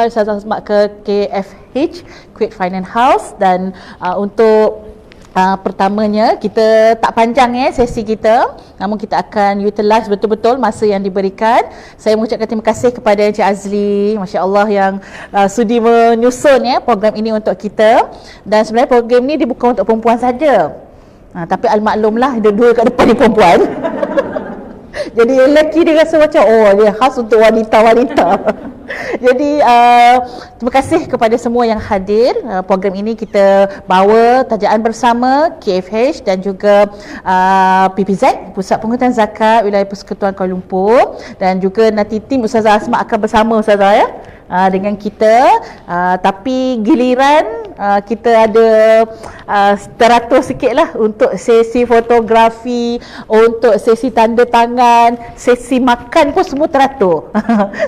Ustazah Asma ke KFH, Quick Finance House, dan untuk pertamanya kita tak panjang sesi kita, namun kita akan utilize betul-betul masa yang diberikan. Saya mengucapkan terima kasih kepada Encik Azli, Masya Allah, yang sudi menyusun program ini untuk kita. Dan sebenarnya program ini dia bukan untuk perempuan saja, tapi al-maklumlah dua kat depan ni perempuan. Jadi lelaki dia rasa macam dia khas untuk wanita-wanita. Jadi terima kasih kepada semua yang hadir. Program ini kita bawa tajaan bersama KFH dan juga PPZ, Pusat Pengurutan Zakat Wilayah Persekutuan Kuala Lumpur, dan juga nanti tim Ustazah Asma akan bersama Ustazah dengan kita. Tapi giliran kita ada teratur sikit lah untuk sesi fotografi, untuk sesi tanda tangan, sesi makan pun semua teratur.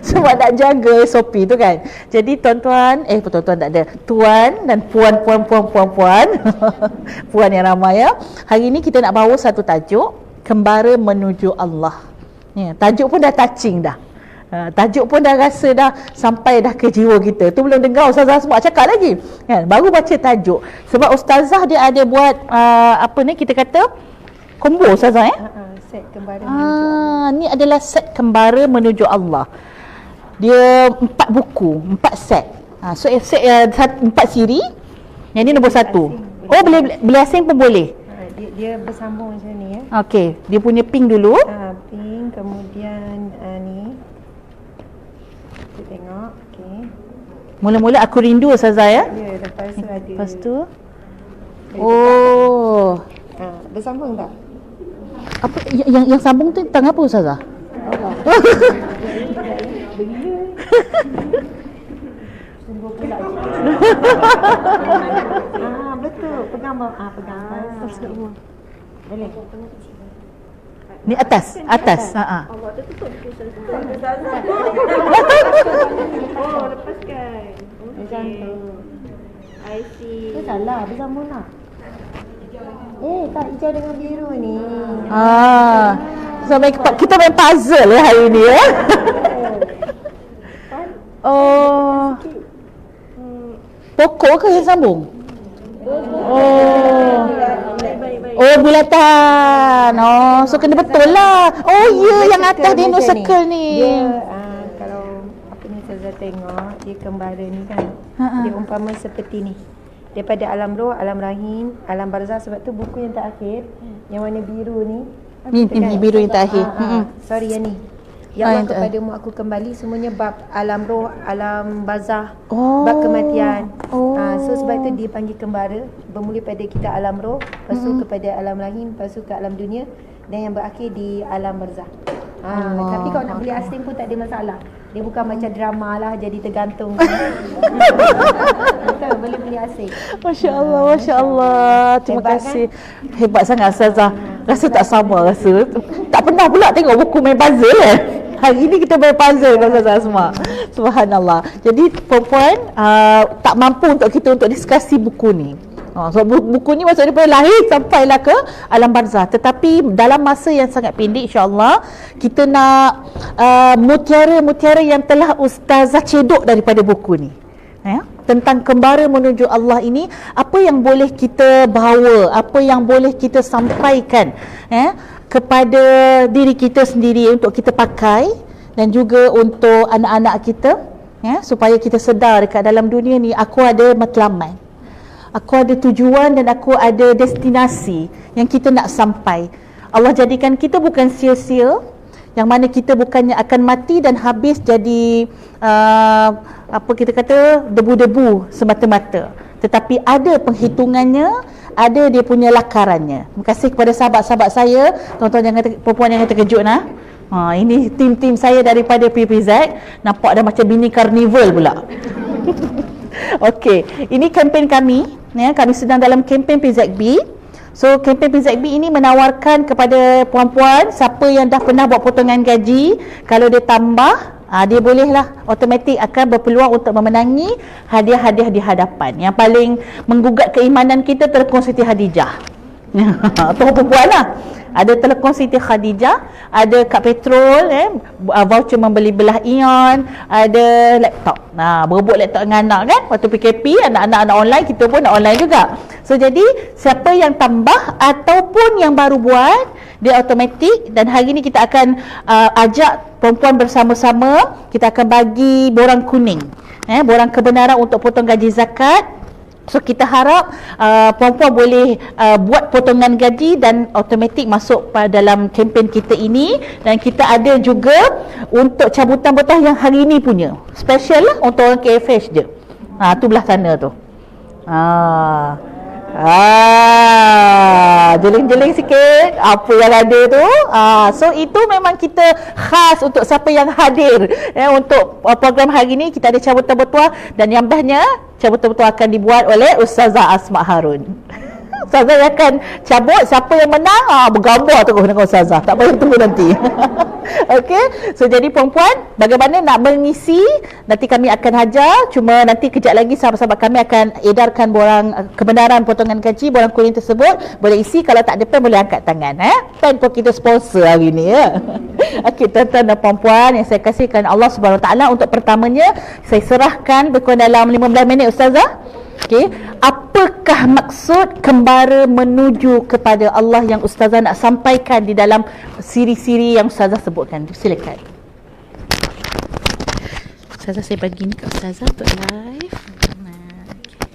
Sebab nak jaga SOP tu kan. Jadi tuan-tuan, tuan-tuan tak ada, tuan dan puan puan yang ramai hari ni kita nak bawa satu tajuk, Kembara Menuju Allah. Tajuk pun dah touching dah. Tajuk pun dah rasa dah sampai dah ke jiwa kita. Tu belum dengar Ustazah Asma cakap lagi kan? Baru baca tajuk. Sebab Ustazah dia ada buat kita kata combo Ustazah set Kembara Menuju Allah. Ni adalah set Kembara Menuju Allah. Dia 4 buku, 4 set. So set 4 siri. Yang ni nombor 1. Boleh asing pun boleh. Dia bersambung macam ni Okey, dia punya pink dulu. Pink, kemudian ni kita tengok. Okey. Mula-mula Aku Rindu Ustazah Ya, lepas tu ada. Lepas tu bersambung tak? Apa yang sambung tu tentang apa Ustazah? Sungguh pula. Betul. Pegang semua. Boleh. Ni atas. Allah tu tutup lepaskan. Macam tu. I see. Tu salah, bersambung tak? Tak, hijau dengan biru ni. Sampai kita main puzzle hari ni pokok ke yang sambung? Bulatan. So kena betul lah. Yang atas dia no circle ni. Dia kalau Ustazah tengok, dia kembara ni kan. Dia umpama seperti ni. Daripada alam roh, alam rahim, alam barzah. Sebab tu buku yang terakhir, yang warna biru ni. Ni biru yang terakhir. Sorry yang ni. Ya Allah, kepadamu aku kembali, semuanya bab alam roh, alam barzah, bab kematian. So sebab itu dia panggil kembara. Bermula pada kita alam roh, lepas tu kepada alam rahim, lepas tu ke alam dunia, dan yang berakhir di alam barzah. Tapi kalau nak beli asing pun tak ada masalah. Dia bukan macam drama lah, jadi tergantung. Betul, boleh beli asing. Masya Allah. Terima kasih. Hebat sangat Ustazah. Rasa tak sama rasa. Tak pernah pula tengok buku main puzzle Hari ni kita main puzzle dengan Ustazah Asma. Subhanallah. Jadi perempuan tak mampu untuk kita untuk diskusi buku ni. So buku ni maksudnya daripada lahir sampailah ke alam barzah. Tetapi dalam masa yang sangat pendek, insya-Allah kita nak mutiara-mutiara yang telah Ustazah cedok daripada buku ni. Tentang Kembara Menuju Allah ini, apa yang boleh kita bawa, apa yang boleh kita sampaikan kepada diri kita sendiri untuk kita pakai, dan juga untuk anak-anak kita, supaya kita sedar dekat dalam dunia ni aku ada matlamat, aku ada tujuan, dan aku ada destinasi yang kita nak sampai. Allah jadikan kita bukan sia-sia, yang mana kita bukannya akan mati dan habis jadi kita kata debu-debu semata-mata, tetapi ada penghitungannya, ada dia punya lakarannya. Terima kasih kepada sahabat-sahabat saya, tuan-tuan perempuan yang terkejut ini tim-tim saya daripada PPZ, nampak dah macam mini karnival pula. Okey, ini kempen kami. Kami sedang dalam kempen PZB. So kempen PZB ini menawarkan kepada puan-puan, siapa yang dah pernah buat potongan gaji, kalau dia tambah, dia bolehlah automatik akan berpeluang untuk memenangi hadiah-hadiah di hadapan. Yang paling menggugat keimanan kita terkong Siti Khadijah. Toko perempuan lah. Ada Telekom Siti Khadijah, ada kad petrol, voucher membeli belah ion, ada laptop. Nah, berebut laptop dengan anak kan. Waktu PKP, anak-anak online, kita pun nak online juga. So, jadi siapa yang tambah ataupun yang baru buat, dia automatik. Dan hari ni kita akan ajak perempuan bersama-sama, kita akan bagi borang kuning. Borang kebenaran untuk potong gaji zakat. So kita harap perempuan boleh buat potongan gaji dan automatik masuk pada dalam kempen kita ini. Dan kita ada juga untuk cabutan botah yang hari ini punya special lah untuk orang KFH je. Tu belah sana tu. Jeling-jeling sikit apa yang ada tu. So itu memang kita khas untuk siapa yang hadir untuk program hari ni. Kita ada cabutan bertuah dan yang bestnya cabutan bertuah akan dibuat oleh Ustazah Asma Harun. Ustazah akan cabut, siapa yang menang bergambar terus dengan Ustazah, tak payah tunggu nanti. Okey, so jadi perempuan bagaimana nak mengisi, nanti kami akan hajar. Cuma nanti kejap lagi sahabat-sahabat kami akan edarkan borang kebenaran potongan gaji, borang kuning tersebut. Boleh isi, kalau tak ada pen boleh angkat tangan. Pen pun kita sponsor hari ni ya. Okey, tuan-tuan dan puan-puan yang saya kasihkan Allah Subhanahu Wa Taala, untuk pertamanya saya serahkan berkurang dalam 15 minit Ustazah. Okey, apakah maksud kembara menuju kepada Allah yang Ustazah nak sampaikan di dalam siri-siri yang Ustazah sebutkan? Silakan. Ustazah, saya bagi ni kat Ustazah untuk live.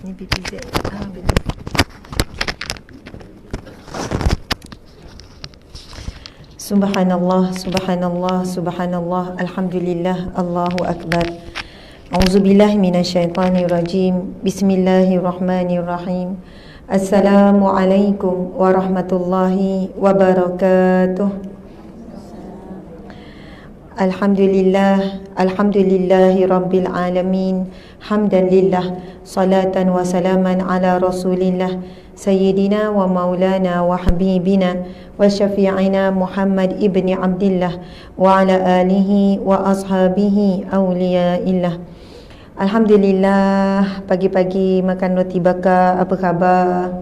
Ini BPZ. Subhanallah, subhanallah, subhanallah, alhamdulillah, Allahu akbar. A'udzubillahi minasyaitonirrajim. Bismillahirrahmanirrahim. Assalamualaikum warahmatullahi wabarakatuh. Alhamdulillah, alhamdulillahi rabbil alamin. Hamdan lillah, salatan wa salaman ala rasulillah, sayyidina wa maulana wa habibina wa syafi'ina Muhammad ibni Abdillah wa ala alihi wa ashabihi awliyaillah. Alhamdulillah, pagi-pagi makan roti bakar, apa khabar?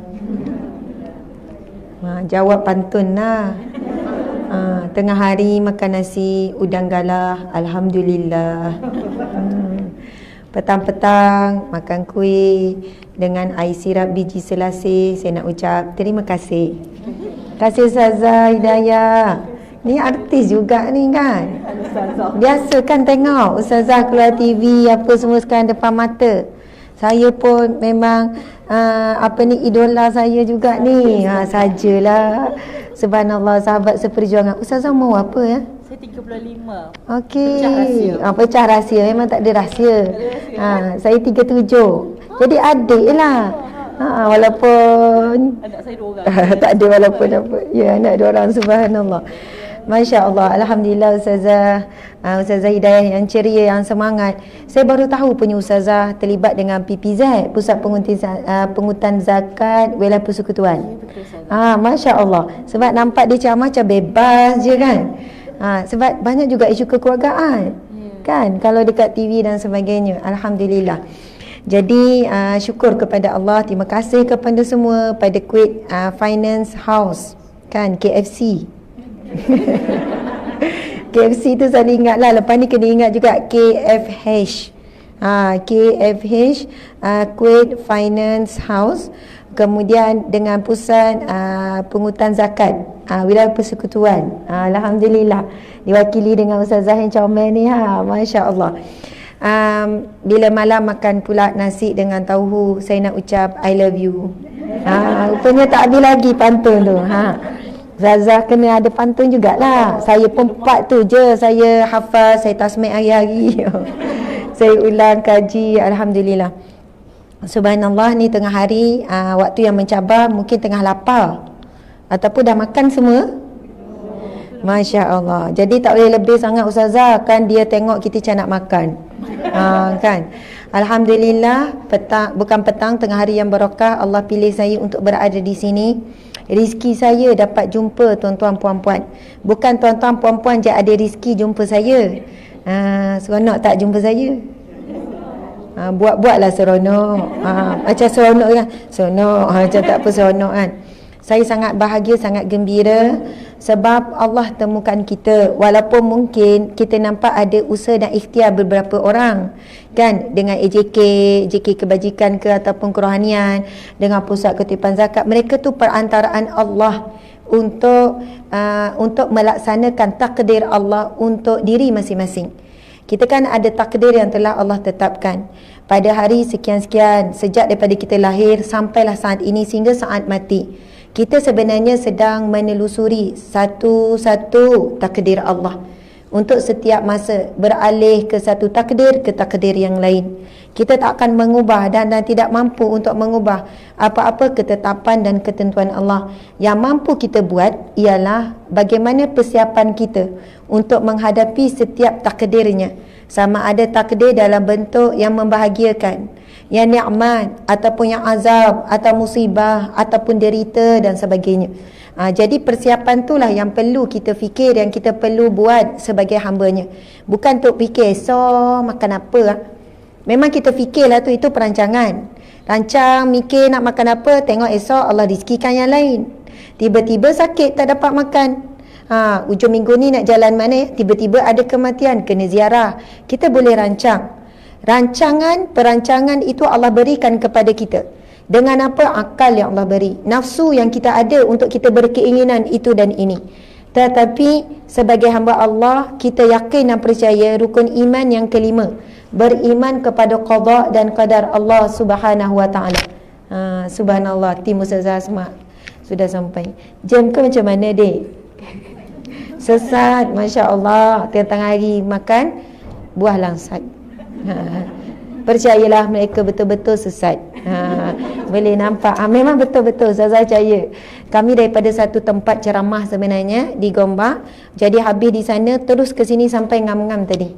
Jawab pantun lah. Tengah hari makan nasi udang galah, alhamdulillah. Petang-petang makan kuih dengan air sirap biji selasih, saya nak ucap terima kasih. Terima kasih Ustazah Hidayah. Ni artis juga ni kan. Biasa kan tengok Ustazah keluar TV apa semua sekarang depan mata. Saya pun memang idola saya juga ni. Sajalah. Subhanallah, sahabat seperjuangan. Ustazah mau apa ya? Saya 35. Okey. Pecah rahsia. Pecah rahsia. Memang tak ada rahsia. Saya 37. Jadi adik lah. Walaupun anak saya 2 orang. tak ada walaupun apa. Ya, anak 2 orang, subhanallah. Masya Allah, alhamdulillah Ustazah Hidayah yang ceria, yang semangat. Saya baru tahu punya Ustazah terlibat dengan PPZ, Pusat Pungutan Zakat Wilayah Persekutuan. Masya Allah. Sebab nampak dia macam bebas je kan. Sebab banyak juga isu kekeluargaan kan, kalau dekat TV dan sebagainya. Alhamdulillah. Jadi syukur kepada Allah, terima kasih kepada semua, pada Kuwait Finance House kan, KFC. KFC tu selalu ingat lah. Lepas ni kena ingat juga KFH. KFH, Kuwait Finance House. Kemudian dengan Pusat Pungutan Zakat Wilayah Persekutuan. Alhamdulillah diwakili dengan Ustazah yang comel ni. Masya Allah. Bila malam makan pula nasi dengan tauhu, saya nak ucap I love you. Rupanya tak habis lagi pantun tu. Ustazah kena ada pantun jugalah. Saya pun 4 tu je saya hafal, saya tasmih hari-hari. Saya ulang kaji, alhamdulillah. Subhanallah, ni tengah hari, waktu yang mencabar, mungkin tengah lapar ataupun dah makan semua. Masya Allah. Jadi tak boleh lebih sangat Ustazah, kan dia tengok kita macam nak makan. Kan. Alhamdulillah, bukan petang, tengah hari yang barakah, Allah pilih saya untuk berada di sini. Rizki saya dapat jumpa tuan-tuan puan-puan. Bukan tuan-tuan puan-puan je ada rizki jumpa saya. Seronok tak jumpa saya? Buat-buatlah seronok. Macam seronok kan? Seronok. Macam tak apa seronok kan? Saya sangat bahagia, sangat gembira sebab Allah temukan kita. Walaupun mungkin kita nampak ada usaha dan ikhtiar beberapa orang kan, dengan AJK kebajikan ke ataupun kerohanian, dengan pusat kutipan zakat, mereka tu perantaraan Allah untuk melaksanakan takdir Allah untuk diri masing-masing. Kita kan ada takdir yang telah Allah tetapkan pada hari sekian-sekian, sejak daripada kita lahir sampailah saat ini sehingga saat mati. Kita sebenarnya sedang menelusuri satu-satu takdir Allah untuk setiap masa beralih ke satu takdir ke takdir yang lain. Kita tak akan mengubah dan tidak mampu untuk mengubah apa-apa ketetapan dan ketentuan Allah. Yang mampu kita buat ialah bagaimana persiapan kita untuk menghadapi setiap takdirnya, sama ada takdir dalam bentuk yang membahagiakan, yang nikmat ataupun yang azab atau musibah ataupun derita dan sebagainya. Jadi persiapan itulah yang perlu kita fikir, yang kita perlu buat sebagai hambanya. Bukan untuk fikir makan apa. Memang kita fikirlah tu, itu perancangan. Rancang mikir nak makan apa, tengok esok Allah rizkikan yang lain. Tiba-tiba sakit tak dapat makan. Ujung minggu ni nak jalan mana, tiba-tiba ada kematian, kena ziarah. Kita boleh rancang. Perancangan itu Allah berikan kepada kita. Dengan apa? Akal yang Allah beri, nafsu yang kita ada untuk kita berkeinginan itu dan ini. Tetapi sebagai hamba Allah, kita yakin dan percaya rukun iman yang kelima, beriman kepada qada dan qadar Allah Subhanahu wa taala. Subhanallah, tim Ustazah Asma sudah sampai. Jam ke macam mana, Dek? Sesat, masya-Allah, tengah hari makan buah langsat. Percayalah mereka betul-betul sesat. Boleh nampak. Memang betul-betul Ustazah percaya. Kami daripada satu tempat ceramah sebenarnya di Gombak. Jadi habis di sana terus ke sini sampai ngam-ngam tadi.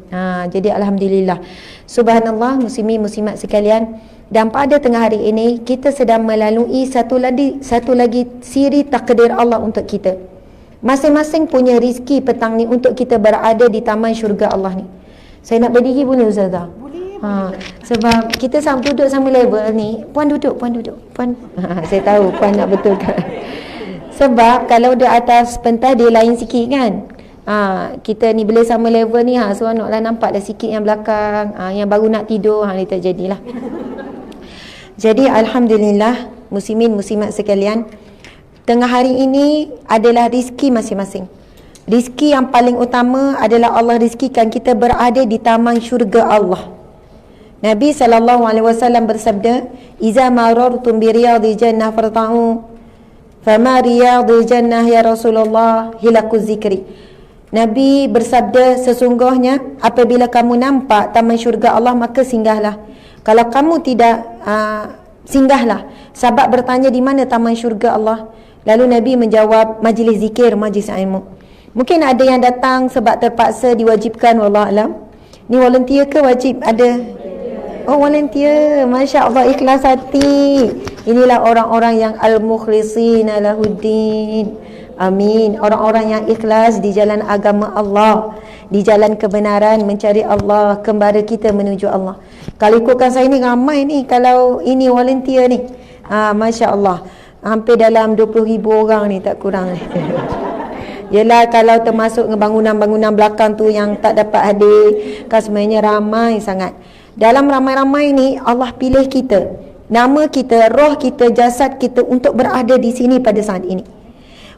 Jadi alhamdulillah. Subhanallah, muslimin muslimat sekalian. Dan pada tengah hari ini kita sedang melalui satu lagi siri takdir Allah untuk kita. Masing-masing punya rizki petang ni untuk kita berada di taman syurga Allah ni. Saya nak berdiri boleh Ustazah? Sebab kita duduk sama level ni. Puan duduk. Puan. Saya tahu Puan nak betulkan. Sebab kalau dia atas pentas dia lain sikit kan. Kita ni boleh sama level ni. Seronoklah nampak dah sikit yang belakang. Yang baru nak tidur ni tak jadilah. Jadi alhamdulillah, muslimin muslimat sekalian, tengah hari ini adalah rizki masing-masing. Rizki yang paling utama adalah Allah rizkikan kita berada di taman syurga Allah. Nabi SAW bersabda, "Iza marartum bi riyadil jannah farta'u, fama riyadil jannah ya Rasulullah hilakuz zikri." Nabi bersabda, sesungguhnya apabila kamu nampak taman syurga Allah, maka singgahlah. Kalau kamu tidak, singgahlah. Sahabat bertanya, di mana taman syurga Allah? Lalu Nabi menjawab, majlis zikir, majlis ilmu. Mungkin ada yang datang sebab terpaksa diwajibkan, wallahualam. Ni volunteer ke wajib ada? Oh, volunteer. Masya Allah, ikhlas hati. Inilah orang-orang yang al-mukhlishina lahuddin. Amin. Orang-orang yang ikhlas di jalan agama Allah, di jalan kebenaran, mencari Allah, kembara kita menuju Allah. Kalau ikutkan saya ni ramai ni, kalau ini volunteer ni. Masya Allah, hampir dalam 20,000 orang ni, tak kurang ni. Yelah, kalau termasuk bangunan-bangunan belakang tu yang tak dapat hadir, kan sebenarnya ramai sangat. Dalam ramai-ramai ni Allah pilih kita, nama kita, roh kita, jasad kita untuk berada di sini pada saat ini.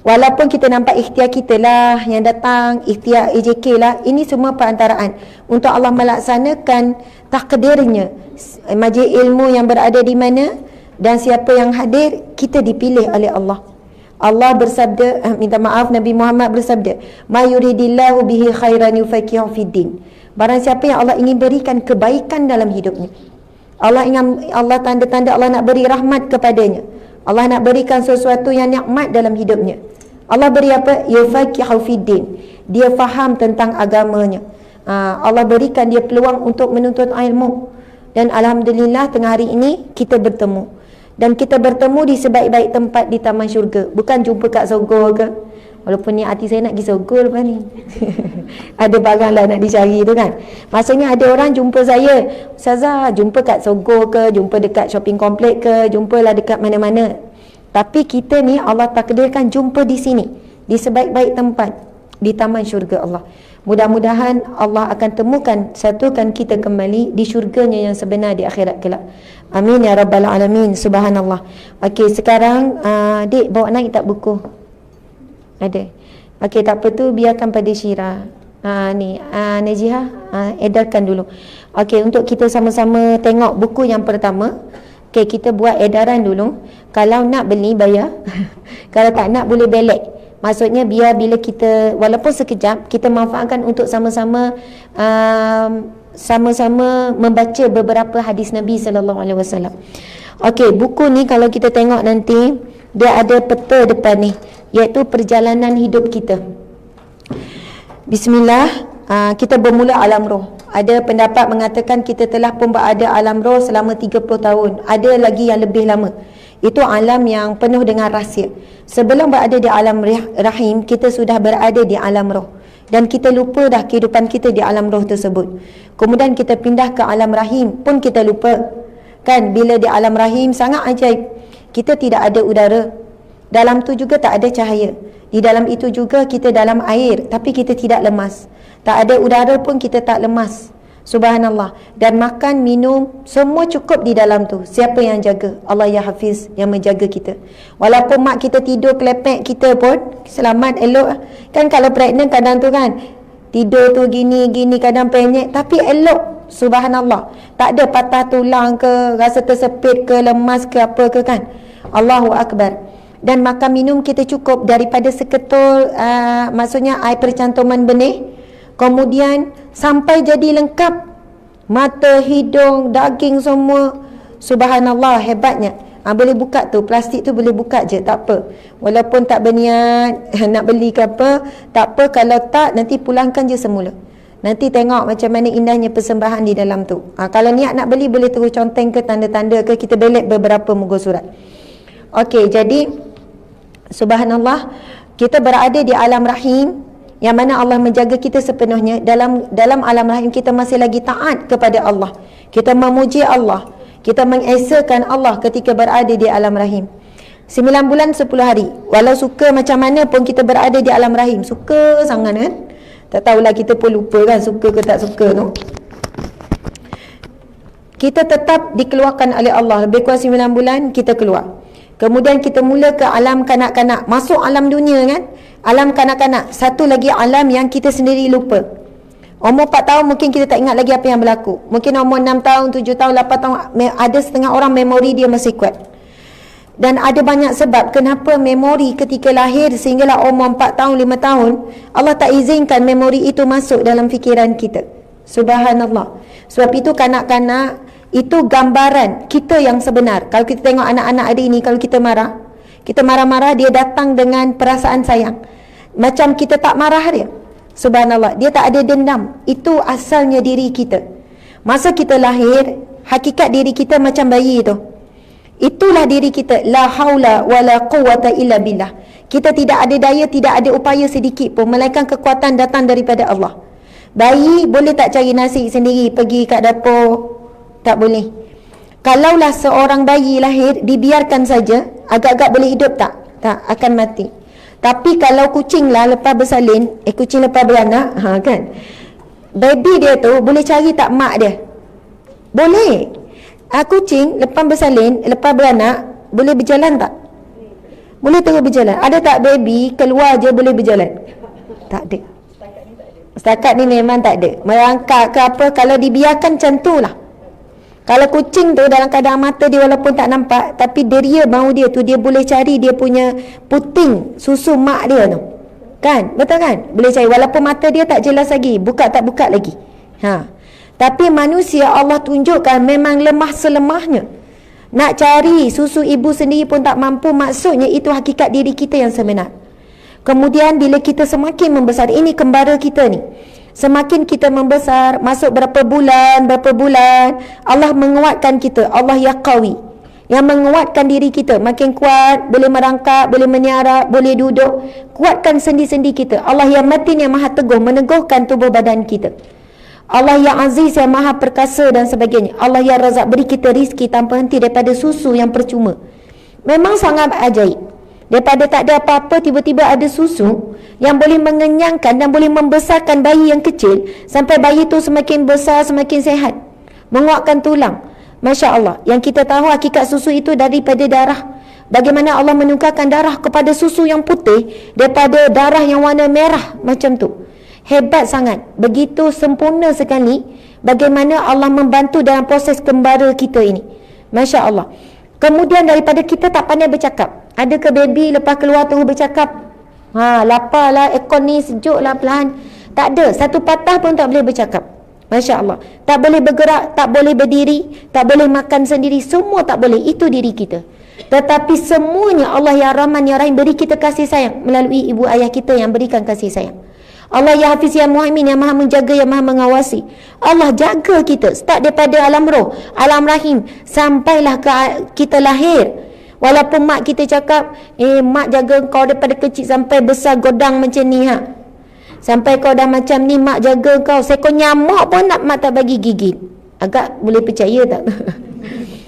Walaupun kita nampak ikhtiar kita lah yang datang, ikhtiar AJK lah, ini semua perantaraan untuk Allah melaksanakan takdirnya. Majlis ilmu yang berada di mana dan siapa yang hadir, kita dipilih oleh Allah. Allah bersabda, Nabi Muhammad bersabda, "Ma yuridillahu bihi khairan yufaqihu fiddin." Barang siapa yang Allah ingin berikan kebaikan dalam hidupnya, Allah tanda-tanda Allah nak beri rahmat kepadanya, Allah nak berikan sesuatu yang nikmat dalam hidupnya, Allah beri apa? Yufaqihu fiddin. Dia faham tentang agamanya. Allah berikan dia peluang untuk menuntut ilmu. Dan alhamdulillah tengah hari ini kita bertemu. Dan kita bertemu di sebaik-baik tempat di taman syurga. Bukan jumpa kat Sogol ke. Walaupun ni hati saya nak pergi Sogol lepas ni. Ada barang lah nak dicari tu kan. Maksudnya ada orang jumpa saya, "Ustazah, jumpa kat Sogol ke, jumpa dekat shopping complex ke, jumpalah dekat mana-mana." Tapi kita ni Allah takdirkan jumpa di sini, di sebaik-baik tempat, di taman syurga Allah. Mudah-mudahan Allah akan temukan, satukan kita kembali di syurganya yang sebenar di akhirat kelak. Amin ya rabbal alamin. Subhanallah. Okey, sekarang Dik bawa naik tak buku? Ada. Okey, tak apa tu, biarkan pada Syira. Najihah, edarkan dulu. Okey, untuk kita sama-sama tengok buku yang pertama. Okey, kita buat edaran dulu. Kalau nak beli, bayar. Kalau tak nak, boleh belek. Maksudnya biar bila kita, walaupun sekejap, kita manfaatkan untuk sama-sama sama-sama membaca beberapa hadis Nabi sallallahu alaihi wasallam. Okey, buku ni kalau kita tengok nanti, dia ada peta depan ni, iaitu perjalanan hidup kita. Bismillah, kita bermula alam roh. Ada pendapat mengatakan kita telah pun berada alam roh selama 30 tahun. Ada lagi yang lebih lama. Itu alam yang penuh dengan rahsia. Sebelum berada di alam rahim, kita sudah berada di alam roh. Dan kita lupa dah kehidupan kita di alam roh tersebut. Kemudian kita pindah ke alam rahim, pun kita lupa. Kan, bila di alam rahim sangat ajaib. Kita tidak ada udara. Dalam tu juga tak ada cahaya. Di dalam itu juga kita dalam air, tapi kita tidak lemas. Tak ada udara pun kita tak lemas. Subhanallah. Dan makan, minum, semua cukup di dalam tu. Siapa yang jaga? Allah ya Hafiz, yang menjaga kita. Walaupun mak kita tidur kelepek kita pun selamat, elok. Kan kalau pregnant kadang tu kan, tidur tu gini-gini, kadang penyek, tapi elok. Subhanallah. Tak ada patah tulang ke, rasa tersepit ke, lemas ke, apa ke kan. Allahu Akbar. Dan makan minum kita cukup daripada seketul, maksudnya air percantuman benih. Kemudian sampai jadi lengkap, mata, hidung, daging semua. Subhanallah, hebatnya. Boleh buka tu, plastik tu boleh buka je, tak apa. Walaupun tak berniat nak beli ke apa, tak apa. Kalau tak, nanti pulangkan je semula. Nanti tengok macam mana indahnya persembahan di dalam tu. Kalau niat nak beli, boleh terus conteng ke, tanda-tanda ke, kita belek beberapa muka surat. Okey, jadi subhanallah, kita berada di alam rahim, yang mana Allah menjaga kita sepenuhnya. Dalam alam rahim kita masih lagi taat kepada Allah. Kita memuji Allah, kita mengesakan Allah ketika berada di alam rahim. 9 bulan 10 hari. Walau suka macam mana pun kita berada di alam rahim. Suka sangat kan? Tak tahulah, kita pun lupa kan suka ke tak suka tu. Kita tetap dikeluarkan oleh Allah. Lebih kurang 9 bulan kita keluar. Kemudian kita mula ke alam kanak-kanak. Masuk alam dunia kan, alam kanak-kanak. Satu lagi alam yang kita sendiri lupa. Umur 4 tahun mungkin kita tak ingat lagi apa yang berlaku. Mungkin umur 6 tahun, 7 tahun, 8 tahun, ada setengah orang memori dia masih kuat. Dan ada banyak sebab kenapa memori ketika lahir sehinggalah umur 4 tahun, 5 tahun, Allah tak izinkan memori itu masuk dalam fikiran kita. Subhanallah. Sebab itu kanak-kanak itu gambaran kita yang sebenar. Kalau kita tengok anak-anak hari ini, kalau kita marah, kita marah-marah, dia datang dengan perasaan sayang. Macam kita tak marah dia. Subhanallah, dia tak ada dendam. Itu asalnya diri kita. Masa kita lahir, hakikat diri kita macam bayi tu. Itulah diri kita. La haula wa la quwata illa billah. Kita tidak ada daya, tidak ada upaya sedikit pun, melainkan kekuatan datang daripada Allah. Bayi boleh tak cari nasi sendiri, pergi kat dapur? Tak boleh. Kalaulah seorang bayi lahir, dibiarkan saja, agak-agak boleh hidup tak? Tak, akan mati. Tapi kalau kucing lah lepas bersalin, kucing lepas beranak, kan, baby dia tu boleh cari tak mak dia? Boleh. Kucing lepas bersalin, lepas beranak, boleh berjalan tak? Boleh terus berjalan. Ada tak baby keluar je boleh berjalan? Tak ada. Setakat ni memang tak ada. Merangkak ke apa, kalau dibiarkan macam tu lah. Kalau kucing tu dalam keadaan mata dia walaupun tak nampak, tapi deria bau dia tu, dia boleh cari dia punya puting susu mak dia tu. Kan? Betul kan? Boleh cari walaupun mata dia tak jelas lagi, buka tak buka lagi. Tapi manusia Allah tunjukkan memang lemah selemahnya. Nak cari susu ibu sendiri pun tak mampu. Maksudnya itu hakikat diri kita yang sebenar. Kemudian bila kita semakin membesar, ini kembara kita ni, semakin kita membesar, masuk berapa bulan, Allah menguatkan kita. Allah ya qawi, yang menguatkan diri kita. Makin kuat, boleh merangkak, boleh meniarap, boleh duduk. Kuatkan sendi-sendi kita. Allah yang matin, yang maha teguh, meneguhkan tubuh badan kita. Allah yang aziz, yang maha perkasa dan sebagainya. Allah yang razak, beri kita rizki tanpa henti daripada susu yang percuma. Memang sangat ajaib. Daripada tak ada apa-apa, tiba-tiba ada susu yang boleh mengenyangkan dan boleh membesarkan bayi yang kecil sampai bayi tu semakin besar, semakin sehat, menguatkan tulang. Masya Allah. Yang kita tahu hakikat susu itu daripada darah. Bagaimana Allah menukarkan darah kepada susu yang putih daripada darah yang warna merah macam tu. Hebat sangat. Begitu sempurna sekali bagaimana Allah membantu dalam proses kembara kita ini. Masya Allah. Kemudian daripada kita tak pandai bercakap. Ada ke baby lepas keluar tu bercakap? Lapar lah, aircon ni sejuk lah perlahan. Tak ada. Satu patah pun tak boleh bercakap. Masya Allah. Tak boleh bergerak, tak boleh berdiri, tak boleh makan sendiri. Semua tak boleh. Itu diri kita. Tetapi semuanya Allah yang Rahman yang Rahim beri kita kasih sayang melalui ibu ayah kita yang berikan kasih sayang. Allah ya Hafiz ya Muhaimin yang maha menjaga, yang maha mengawasi. Allah jaga kita start daripada alam roh, alam rahim sampailah ke kita lahir. Walaupun mak kita cakap, mak jaga kau daripada kecil sampai besar godang macam ni sampai kau dah macam ni, mak jaga kau. Seekor nyamuk pun mak tak bagi gigit. Agak boleh percaya tak?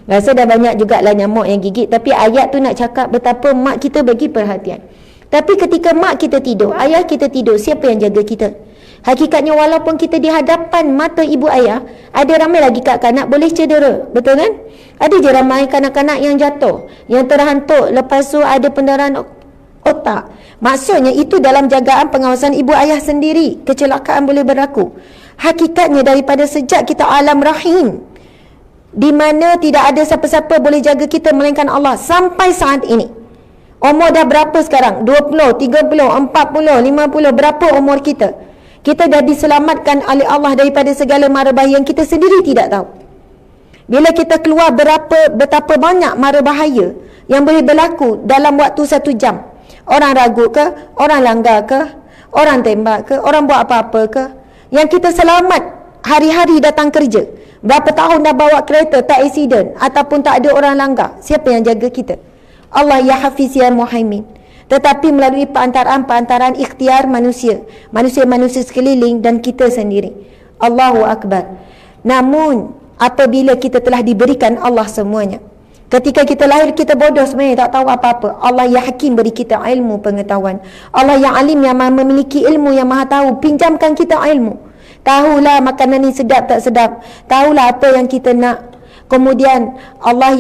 Rasa dah banyak jugalah nyamuk yang gigit. Tapi ayat tu nak cakap betapa mak kita bagi perhatian. Tapi ketika mak kita tidur, ayah kita tidur, siapa yang jaga kita? Hakikatnya walaupun kita di hadapan mata ibu ayah, ada ramai lagi kanak-kanak boleh cedera. Betul kan? Ada je ramai kanak-kanak yang jatuh, yang terhantuk, lepas tu ada pendarahan otak. Maksudnya itu dalam jagaan pengawasan ibu ayah sendiri. Kecelakaan boleh berlaku. Hakikatnya daripada sejak kita alam rahim, di mana tidak ada siapa-siapa boleh jaga kita melainkan Allah, sampai saat ini. Umur dah berapa sekarang? 20, 30, 40, 50, berapa umur kita? Kita dah diselamatkan oleh Allah daripada segala mara bahaya yang kita sendiri tidak tahu. Bila kita keluar betapa banyak mara bahaya yang boleh berlaku dalam waktu 1 jam. Orang ragu ke? Orang langgar ke? Orang tembak ke? Orang buat apa-apa ke? Yang kita selamat hari-hari datang kerja. Berapa tahun dah bawa kereta tak accident ataupun tak ada orang langgar. Siapa yang jaga kita? Allah ya Hafiz ya Muhaimin. Tetapi melalui perantaraan ikhtiar manusia sekeliling dan kita sendiri. Allahu Akbar. Namun apabila kita telah diberikan Allah semuanya, ketika kita lahir kita bodoh sebenarnya, tak tahu apa-apa. Allah ya Hakim beri kita ilmu pengetahuan. Allah yang Alim yang maha memiliki ilmu, yang maha tahu, pinjamkan kita ilmu. Tahulah makanan ni sedap tak sedap, tahulah apa yang kita nak. Kemudian Allah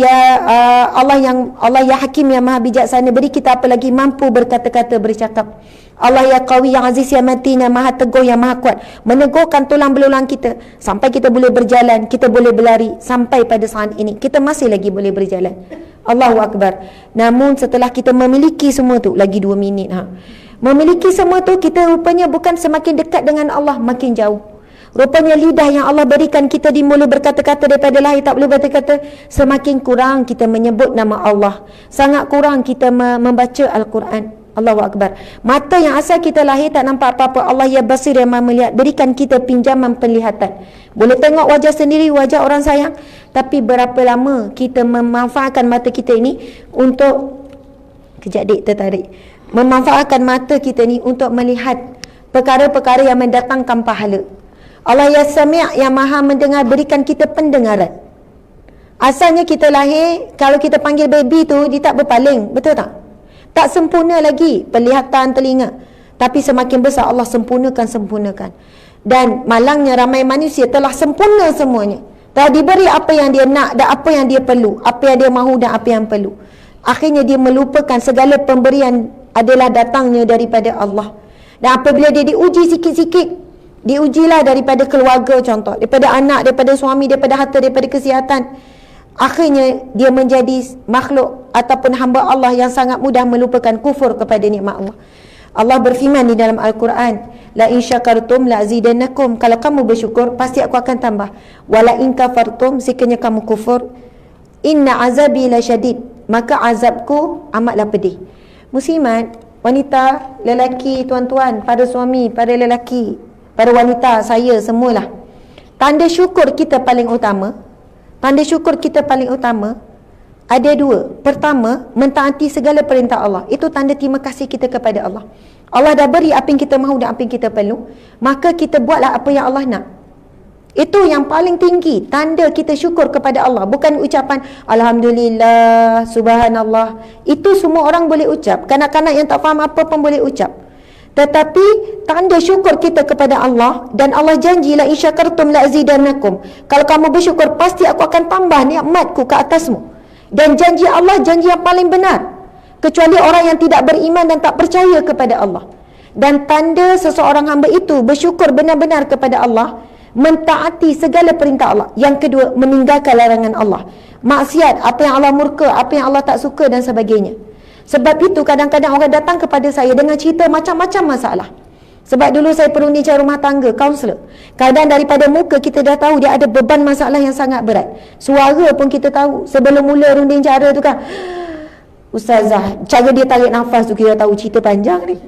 ya Hakim yang maha bijaksana beri kita apa lagi? Mampu berkata-kata, bercakap. Allah ya Qawi yang Aziz yang Matin yang maha teguh, yang maha kuat, meneguhkan tulang belulang kita sampai kita boleh berjalan, kita boleh berlari. Sampai pada saat ini kita masih lagi boleh berjalan. Allahu Akbar. Namun setelah kita memiliki semua tu, lagi 2 minit memiliki semua tu, kita rupanya bukan semakin dekat dengan Allah, makin jauh. Rupanya lidah yang Allah berikan kita di mulut berkata-kata daripada lahir tak boleh berkata-kata, semakin kurang kita menyebut nama Allah, sangat kurang kita membaca Al-Quran. Allahu Akbar. Mata yang asal kita lahir tak nampak apa-apa, Allah ya Basir yang maha melihat, berikan kita pinjaman penglihatan. Boleh tengok wajah sendiri, wajah orang sayang. Tapi berapa lama kita memanfaatkan mata kita ini untuk, kejap dik tertarik, memanfaatkan mata kita ni untuk melihat perkara-perkara yang mendatangkan pahala. Allah ya Sami' yang maha mendengar, berikan kita pendengaran. Asalnya kita lahir, kalau kita panggil baby tu, dia tak berpaling, betul tak? Tak sempurna lagi penglihatan telinga. Tapi semakin besar Allah sempurnakan. Dan malangnya ramai manusia telah sempurna semuanya. Telah diberi apa yang dia nak dan apa yang dia perlu, apa yang dia mahu dan apa yang perlu. Akhirnya dia melupakan segala pemberian adalah datangnya daripada Allah. Dan apabila dia diuji sikit-sikit, diujilah daripada keluarga contoh, daripada anak, daripada suami, daripada harta, daripada kesihatan. Akhirnya dia menjadi makhluk ataupun hamba Allah yang sangat mudah melupakan kufur kepada nikmat Allah. Allah berfirman di dalam Al-Quran, la in syakartum la azidannakum, kalau kamu bersyukur pasti aku akan tambah. Wala in kafartum, sekiranya kamu kufur, inna azabi la syadid, maka azabku amatlah pedih. Muslimat, wanita, lelaki, tuan-tuan, para suami, para lelaki, para wanita, saya semualah, tanda syukur kita paling utama, ada 2. Pertama, mentaati segala perintah Allah. Itu tanda terima kasih kita kepada Allah. Allah dah beri apa yang kita mahu dan apa yang kita perlu, maka kita buatlah apa yang Allah nak. Itu yang paling tinggi tanda kita syukur kepada Allah. Bukan ucapan Alhamdulillah, Subhanallah. Itu semua orang boleh ucap. Kanak-kanak yang tak faham apa pun boleh ucap. Tetapi tanda syukur kita kepada Allah, dan Allah janji la in syakartum la azidannakum. Kalau kamu bersyukur, pasti aku akan tambah nikmatku ke atasmu. Dan janji Allah janji yang paling benar, kecuali orang yang tidak beriman dan tak percaya kepada Allah. Dan tanda seseorang hamba itu bersyukur benar-benar kepada Allah, mentaati segala perintah Allah. Yang kedua, meninggalkan larangan Allah. Maksiat, apa yang Allah murka, apa yang Allah tak suka dan sebagainya. Sebab itu kadang-kadang orang datang kepada saya dengan cerita macam-macam masalah. Sebab dulu saya perunding cara rumah tangga, kaunselor. Kadang daripada muka kita dah tahu dia ada beban masalah yang sangat berat. Suara pun kita tahu. Sebelum mula runding cara tu kan, Ustazah, cara dia tarik nafas tu kita tahu cerita panjang ni.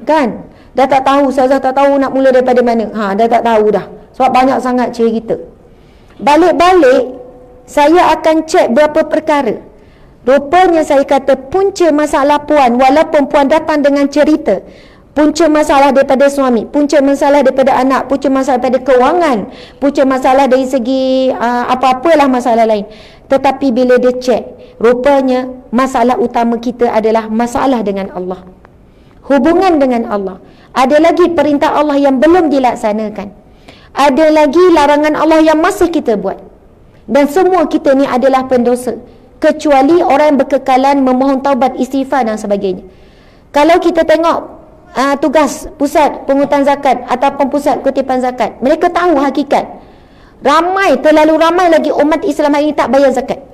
Kan? Dah tak tahu, Ustazah tak tahu nak mula daripada mana. Dah tak tahu dah. Sebab banyak sangat cerita. Balik-balik, saya akan cek berapa perkara. Rupanya saya kata punca masalah puan, walaupun puan datang dengan cerita, punca masalah daripada suami, punca masalah daripada anak, punca masalah daripada kewangan, punca masalah dari segi apa-apalah masalah lain. Tetapi bila dia cek, rupanya masalah utama kita adalah masalah dengan Allah, hubungan dengan Allah. Ada lagi perintah Allah yang belum dilaksanakan, ada lagi larangan Allah yang masih kita buat. Dan semua kita ni adalah pendosa, kecuali orang yang berkekalan memohon taubat, istighfar dan sebagainya. Kalau kita tengok tugas pusat pungutan zakat ataupun pusat kutipan zakat, mereka tahu hakikat. Terlalu ramai lagi umat Islam hari ini tak bayar zakat.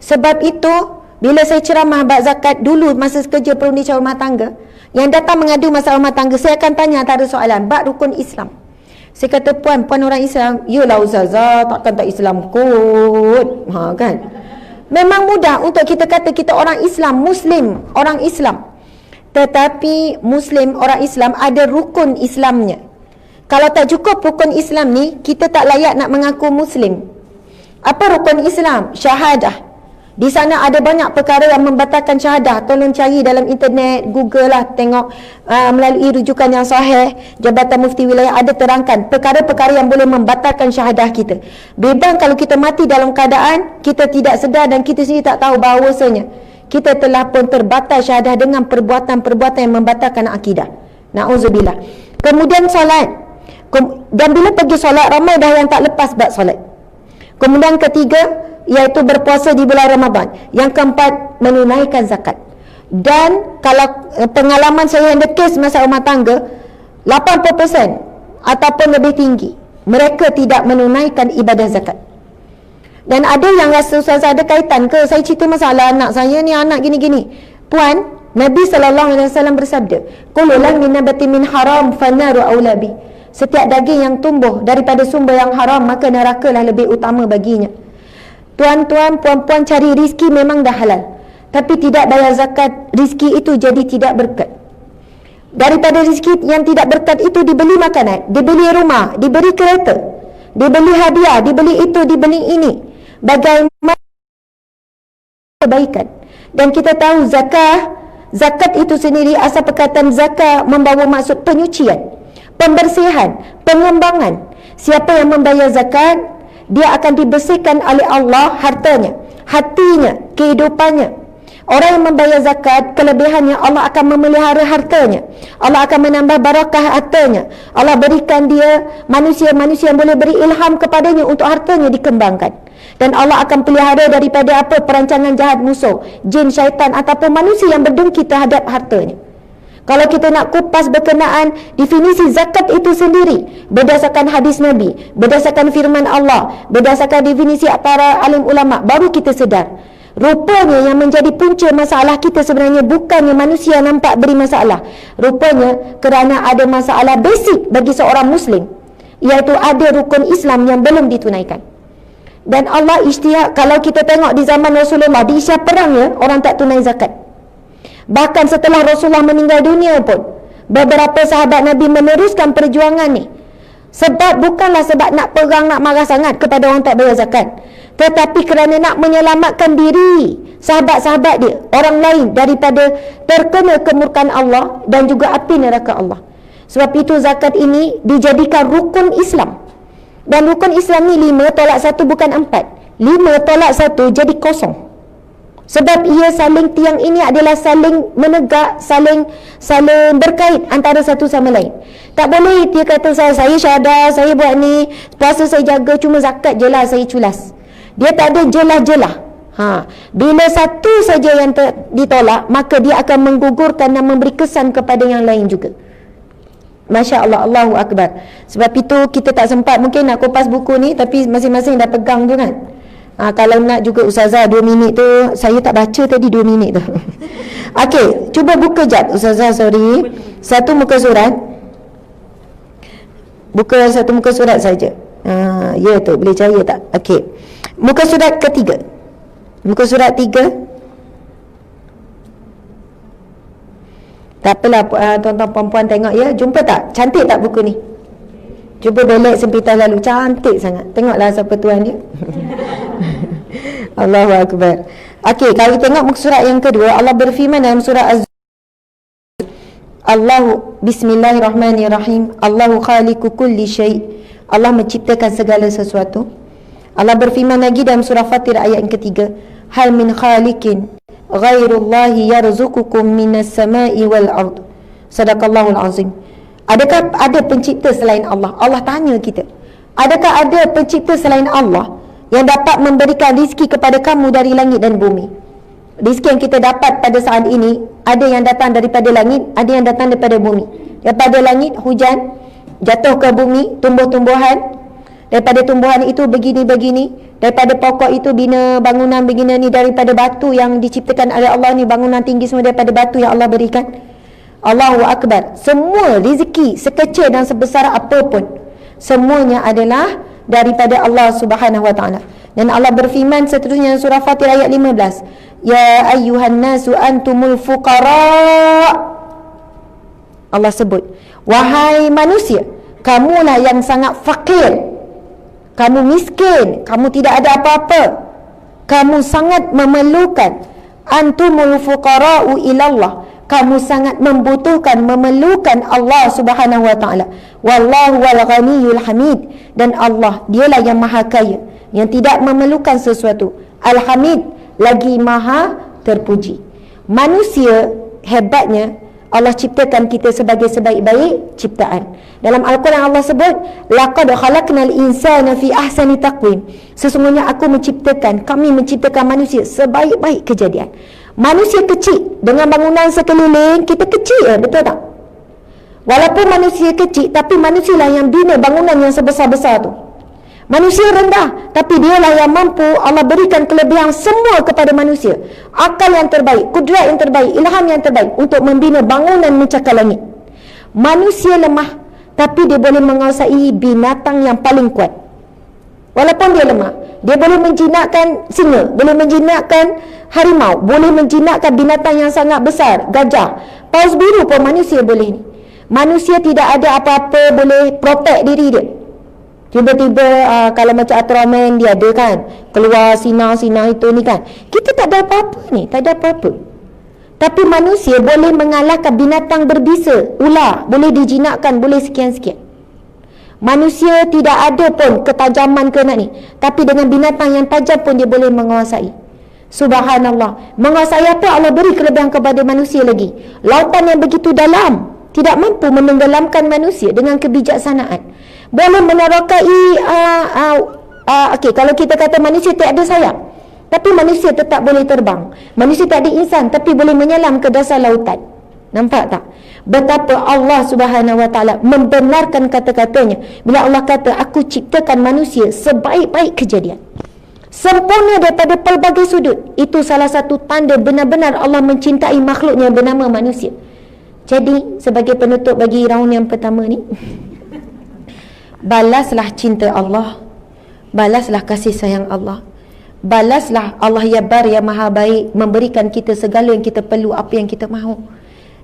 Sebab itu, bila saya ceramah bab zakat dulu masa kerja perunding cara rumah tangga, yang datang mengadu masalah rumah tangga, saya akan tanya antara soalan bab rukun Islam. Saya kata, puan orang Islam. Yalah Ustazah, takkan tak Islam kot. Kan? Memang mudah untuk kita kata kita orang Islam, Muslim, orang Islam. Tetapi Muslim, orang Islam ada rukun Islamnya. Kalau tak cukup rukun Islam ni, kita tak layak nak mengaku Muslim. Apa rukun Islam? Syahadah. Di sana ada banyak perkara yang membatalkan syahadah. Tolong cari dalam internet, Google lah, tengok melalui rujukan yang sahih. Jabatan Mufti Wilayah ada terangkan perkara-perkara yang boleh membatalkan syahadah kita. Beban kalau kita mati dalam keadaan kita tidak sedar dan kita sendiri tak tahu bahawasanya kita telah pun terbatal syahadah dengan perbuatan-perbuatan yang membatalkan akidah. Na'udzubillah. Kemudian solat. Dan bila pergi solat, ramai dah yang tak lepas bab solat. Kemudian ketiga, iaitu berpuasa di bulan Ramadan. Yang keempat, menunaikan zakat. Dan kalau pengalaman saya yang dekis masa rumah tangga, 80% ataupun lebih tinggi, mereka tidak menunaikan ibadah zakat. Dan ada yang rasa Ustazah ada kaitan ke? Saya cerita masalah anak saya ni, anak gini-gini. Puan, Nabi SAW bersabda, Qul min nabati min haram fannaru aula bi. Setiap daging yang tumbuh daripada sumber yang haram, maka nerakalah lebih utama baginya. Tuan-tuan, puan-puan, cari rizki memang dah halal, tapi tidak bayar zakat, rizki itu jadi tidak berkat. Daripada rizki yang tidak berkat itu dibeli makanan, dibeli rumah, diberi kereta, dibeli hadiah, dibeli itu, dibeli ini. Bagaimana kebaikan? Dan kita tahu zakat itu sendiri, asal perkataan zakat membawa maksud penyucian, pembersihan, pengembangan. Siapa yang membayar zakat, dia akan dibersihkan oleh Allah hartanya, hatinya, kehidupannya. Orang yang membayar zakat, kelebihannya Allah akan memelihara hartanya, Allah akan menambah barakah hartanya, Allah berikan dia manusia-manusia yang boleh beri ilham kepadanya untuk hartanya dikembangkan. Dan Allah akan pelihara daripada apa perancangan jahat musuh, jin, syaitan ataupun manusia yang berdengki terhadap hartanya. Kalau kita nak kupas berkenaan definisi zakat itu sendiri, berdasarkan hadis Nabi, berdasarkan firman Allah, berdasarkan definisi para alim ulama, baru kita sedar rupanya yang menjadi punca masalah kita sebenarnya bukannya manusia nampak beri masalah. Rupanya kerana ada masalah basic bagi seorang Muslim, iaitu ada rukun Islam yang belum ditunaikan. Dan Allah isytihad, kalau kita tengok di zaman Rasulullah, di isya perangnya orang tak tunai zakat. Bahkan setelah Rasulullah meninggal dunia pun, beberapa sahabat Nabi meneruskan perjuangan ni. Sebab bukanlah sebab nak perang, nak marah sangat kepada orang tak bayar zakat, tetapi kerana nak menyelamatkan diri sahabat-sahabat dia, orang lain, daripada terkena kemurkaan Allah dan juga api neraka Allah. Sebab itu zakat ini dijadikan rukun Islam. Dan rukun Islam ni 5, tolak 1 bukan 4. 5 tolak 1 jadi kosong. Sebab ia saling, tiang ini adalah saling menegak, saling berkait antara satu sama lain. Tak boleh dia kata saya syahadah, saya buat ni, puasa saya jaga, cuma zakat je lah saya culas. Dia tak ada jelah-jelah. Bila satu saja yang ditolak, maka dia akan menggugurkan dan memberi kesan kepada yang lain juga. Masya Allah, Allahu Akbar. Sebab itu kita tak sempat mungkin nak kupas buku ni, tapi masing-masing dah pegang tu kan. Kalau nak juga Ustazah 2 minit tu, saya tak baca tadi 2 minit tu. Okey, cuba buka jap Ustazah, sorry. Satu muka surat. Buka satu muka surat saja. Ya tu, boleh cahaya tak? Okey. Muka surat ketiga. Muka surat 3. Tak apalah tuan-tuan perempuan tengok ya. Jumpa tak? Cantik tak buku ni? Cuba belek sempitan lalu. Cantik sangat. Tengoklah siapa tuan dia. Allahu Akbar. Okey, kalau kita tengok muka surat yang kedua, Allah berfirman dalam surah Allahu Bismillahirrahmanirrahim. Allahu khaliqu kulli syai'. Allah menciptakan segala sesuatu. Allah berfirman lagi dalam surah Fatir ayat yang ketiga, hal min khaliqin ghairullahi yarzuqukum minas sama'i wal ard. Sadaqallahul azim. Adakah ada pencipta selain Allah? Allah tanya kita, adakah ada pencipta selain Allah yang dapat memberikan rizki kepada kamu dari langit dan bumi? Rizki yang kita dapat pada saat ini, ada yang datang daripada langit, ada yang datang daripada bumi. Daripada langit, hujan jatuh ke bumi, tumbuh-tumbuhan. Daripada tumbuhan itu begini-begini. Daripada pokok itu bina bangunan begini ni. Daripada batu yang diciptakan oleh Allah ni, bangunan tinggi semua daripada batu yang Allah berikan. Allahu Akbar. Semua rezeki sekecil dan sebesar apapun, semuanya adalah daripada Allah Subhanahu Wa Taala. Dan Allah berfirman seterusnya surah Fatir ayat 15, ya ayyuhan nasu antumul fuqara. Allah sebut, wahai manusia, kamulah yang sangat fakir, kamu miskin, kamu tidak ada apa-apa, kamu sangat memerlukan. Antumul fuqara'u ilallah, kamu sangat membutuhkan, memerlukan Allah Subhanahu Wa Taala. Wallahu wal ghaniyul hamid, dan Allah dialah yang maha kaya, yang tidak memerlukan sesuatu. Al-Hamid, lagi maha terpuji. Manusia hebatnya, Allah ciptakan kita sebagai sebaik-baik ciptaan. Dalam Al-Quran Allah sebut, laqad khalaqnal insana fi ahsani taqwim. Sesungguhnya aku menciptakan, kami menciptakan manusia sebaik-baik kejadian. Manusia kecil dengan bangunan sekeliling, kita kecil, betul tak? Walaupun manusia kecil, tapi manusialah yang bina bangunan yang sebesar-besar tu. Manusia rendah, tapi dialah yang mampu Allah berikan kelebihan semua kepada manusia. Akal yang terbaik, kudrat yang terbaik, ilham yang terbaik untuk membina bangunan mencakar langit. Manusia lemah, tapi dia boleh menguasai binatang yang paling kuat. Walaupun dia lemah, dia boleh menjinakkan singa, boleh menjinakkan harimau, boleh menjinakkan binatang yang sangat besar, gajah. Paus biru pun manusia boleh ni. Manusia tidak ada apa-apa boleh protect diri dia. Tiba-tiba kalau macam Ultraman dia ada kan, keluar sinar-sinar itu ni kan. Kita tak ada apa-apa ni, tak ada apa-apa. Tapi manusia boleh mengalahkan binatang berbisa, ular, boleh dijinakkan, boleh sekian-sekian. Manusia tidak ada pun ketajaman ke nak ni, tapi dengan binatang yang tajam pun dia boleh menguasai. Subhanallah. Menguasai apa? Allah beri kelebihan kepada manusia lagi. Lautan yang begitu dalam tidak mampu menenggelamkan manusia dengan kebijaksanaan. Boleh menerokai okey, kalau kita kata manusia tak ada sayap, tapi manusia tetap boleh terbang. Manusia tak ada insan, tapi boleh menyelam ke dasar lautan. Nampak tak? Betapa Allah Subhanahu Wa Taala membenarkan kata-katanya bila Allah kata, aku ciptakan manusia sebaik-baik kejadian, sempurna daripada pelbagai sudut. Itu salah satu tanda benar-benar Allah mencintai makhluknya bernama manusia. Jadi sebagai penutup bagi raun yang pertama ni, balaslah cinta Allah, balaslah kasih sayang Allah, balaslah Allah ya bar ya maha baik, memberikan kita segala yang kita perlu, apa yang kita mahu.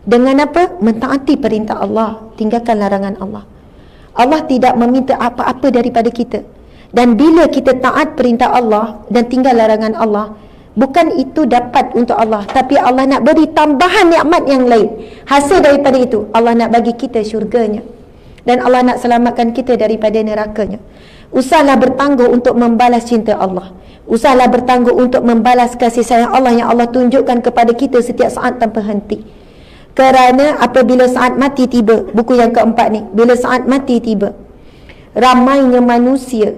Dengan apa? Mentaati perintah Allah, tinggalkan larangan Allah. Allah tidak meminta apa-apa daripada kita. Dan bila kita taat perintah Allah dan tinggal larangan Allah, bukan itu dapat untuk Allah, tapi Allah nak beri tambahan nikmat yang lain. Hasil daripada itu, Allah nak bagi kita syurganya, dan Allah nak selamatkan kita daripada nerakanya. Usahlah bertangguh untuk membalas cinta Allah. Usahlah bertangguh untuk membalas kasih sayang Allah yang Allah tunjukkan kepada kita setiap saat tanpa henti. Kerana apabila saat mati tiba, buku yang keempat ni, bila saat mati tiba, ramainya manusia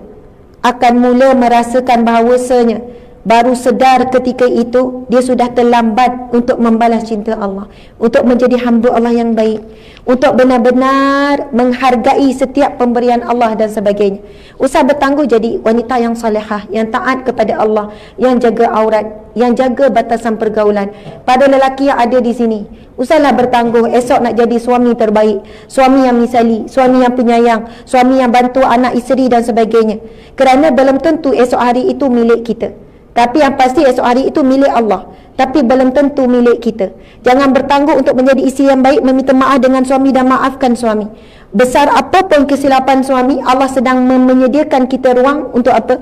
akan mula merasakan bahawasanya baru sedar ketika itu dia sudah terlambat untuk membalas cinta Allah, untuk menjadi hamba Allah yang baik, untuk benar-benar menghargai setiap pemberian Allah dan sebagainya. Usah bertangguh jadi wanita yang salihah, yang taat kepada Allah, yang jaga aurat, yang jaga batasan pergaulan. Pada lelaki yang ada di sini, usahlah bertangguh esok nak jadi suami terbaik, suami yang misali, suami yang penyayang, suami yang bantu anak isteri dan sebagainya. Kerana belum tentu esok hari itu milik kita, tapi yang pasti esok hari itu milik Allah, tapi belum tentu milik kita. Jangan bertangguh untuk menjadi isteri yang baik, meminta maaf dengan suami dan maafkan suami. Besar apapun kesilapan suami, Allah sedang menyediakan kita ruang untuk apa?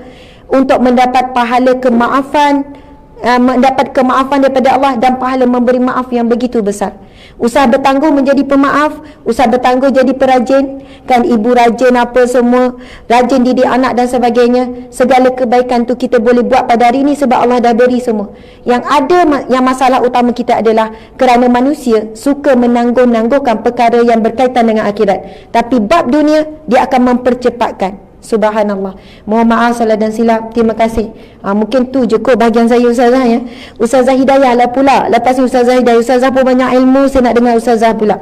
Untuk mendapat pahala kemaafan, mendapat kemaafan daripada Allah dan pahala memberi maaf yang begitu besar. Usah bertangguh menjadi pemaaf, usah bertangguh jadi perajin. Kan ibu rajin apa semua, rajin didik anak dan sebagainya. Segala kebaikan tu kita boleh buat pada hari ini sebab Allah dah beri semua. Yang ada, yang masalah utama kita adalah kerana manusia suka menangguh-nangguhkan perkara yang berkaitan dengan akhirat, tapi bab dunia dia akan mempercepatkan. Subhanallah. Mohon maaf salah dan silap. Terima kasih. Mungkin tu je kot bahagian saya Ustazah ya. Ustazah Hidayah lah pula. Lepas ni Ustazah Hidayah, Ustazah pun banyak ilmu, saya nak dengar Ustazah pula.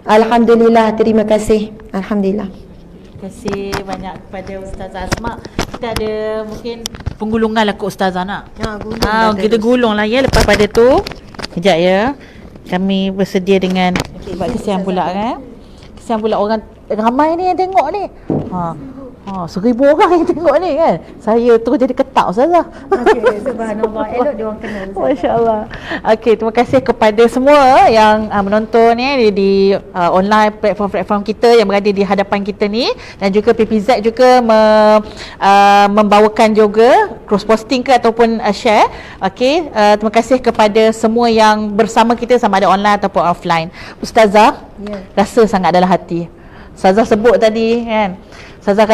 Alhamdulillah, terima kasih. Alhamdulillah. Terima kasih banyak kepada Ustazah Asma. Kita ada mungkin penggulungan lah ke Ustazah nak. Kita gulung lah ya lepas pada tu. Sekejap ya. Kami bersedia dengan buat kesian pula kan. Kesian pula orang ramai ni yang tengok ni. 1000 orang yang tengok ni kan. Saya terus jadi ketak Ustazah. Okey, subhanallah. Elok dia orang kenal. Masya-Allah. Okey, terima kasih kepada semua yang menonton di online platform kita yang berada di hadapan kita ni, dan juga PPZ juga membawakan juga cross posting ke ataupun share. Okey, terima kasih kepada semua yang bersama kita sama ada online ataupun offline. Ustazah, rasa sangat dalam hati. Ustazah sebut tadi kan. Ustazah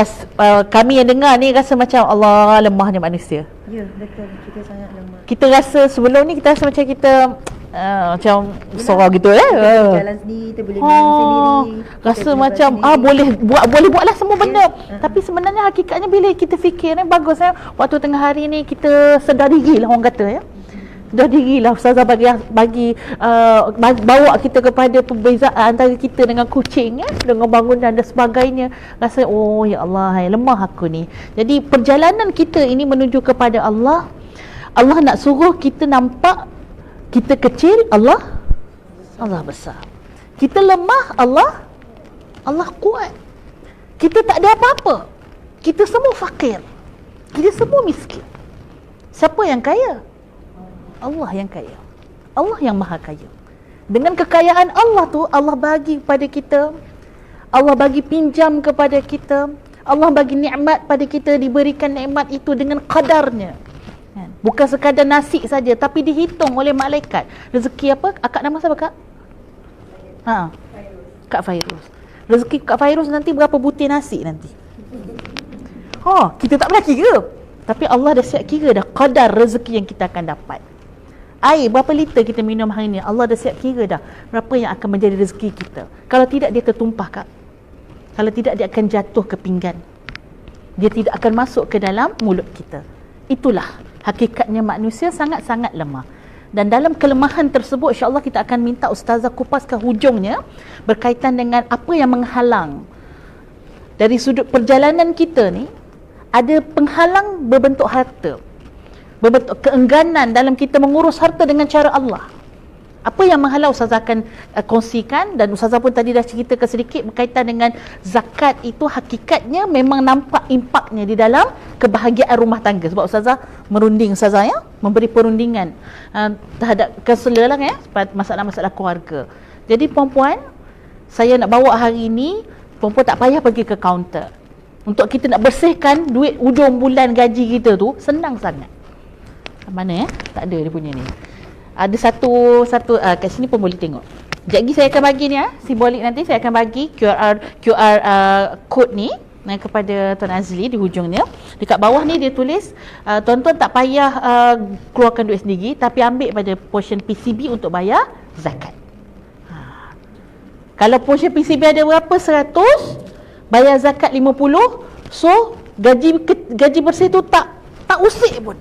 kami yang dengar ni rasa macam Allah, lemahnya manusia. Ya, betul. Kita sangat lemah. Kita rasa sebelum ni kita rasa macam kita macam sorang gitu Jalan sendiri, kita boleh minum sendiri. Rasa macam boleh buatlah semua benda. Tapi sebenarnya hakikatnya bila kita fikir bagus waktu tengah hari ni kita sedar diri lah orang kata ya. Dah dirilah Ustazah bagi bawa kita kepada perbezaan antara kita dengan kucing dengan bangunan dan sebagainya. Rasa ya Allah, lemah aku ni. Jadi perjalanan kita ini menuju kepada Allah. Allah nak suruh kita nampak kita kecil, Allah besar. Kita lemah, Allah kuat. Kita tak ada apa-apa. Kita semua fakir. Kita semua miskin. Siapa yang kaya? Allah yang kaya. Allah yang maha kaya. Dengan kekayaan Allah tu, Allah bagi kepada kita, Allah bagi pinjam kepada kita, Allah bagi nikmat pada kita, diberikan nikmat itu dengan qadarnya. Bukan sekadar nasi saja, tapi dihitung oleh malaikat. Rezeki apa? Akak nama siapa Kak? Kak Fairuz. Rezeki Kak Fairuz nanti berapa butir nasi nanti? Kita tak pernah kira. Tapi Allah dah siap kira dah qadar rezeki yang kita akan dapat. Air berapa liter kita minum hari ni, Allah dah siap kira dah berapa yang akan menjadi rezeki kita. Kalau tidak dia tertumpah Kak. Kalau tidak dia akan jatuh ke pinggan. Dia tidak akan masuk ke dalam mulut kita. Itulah hakikatnya manusia sangat-sangat lemah. Dan dalam kelemahan tersebut insya-Allah kita akan minta Ustazah kupaskan hujungnya berkaitan dengan apa yang menghalang. Dari sudut perjalanan kita ni ada penghalang berbentuk harta, berbentuk keengganan dalam kita mengurus harta dengan cara Allah. Apa yang menghalau Ustazah akan kongsikan, dan Ustazah pun tadi dah ceritakan sedikit berkaitan dengan zakat itu. Hakikatnya memang nampak impaknya di dalam kebahagiaan rumah tangga. Sebab Ustazah merunding Ustazah ya, memberi perundingan terhadap keseluruhan masalah-masalah keluarga. Jadi puan-puan, saya nak bawa hari ini, puan-puan tak payah pergi ke kaunter. Untuk kita nak bersihkan duit ujung bulan gaji kita tu senang sangat. Mana tak ada dia punya ni. Ada satu kat sini pun boleh tengok. Sekejap lagi saya akan bagi ni simbolik nanti saya akan bagi QR code ni. kepada Tuan Azli di hujungnya. Dekat bawah ni dia tulis, tuan-tuan tak payah keluarkan duit sendiri, tapi ambil pada portion PCB untuk bayar zakat. Kalau portion PCB ada berapa? 100, bayar zakat 50. So gaji bersih tu tak usik pun,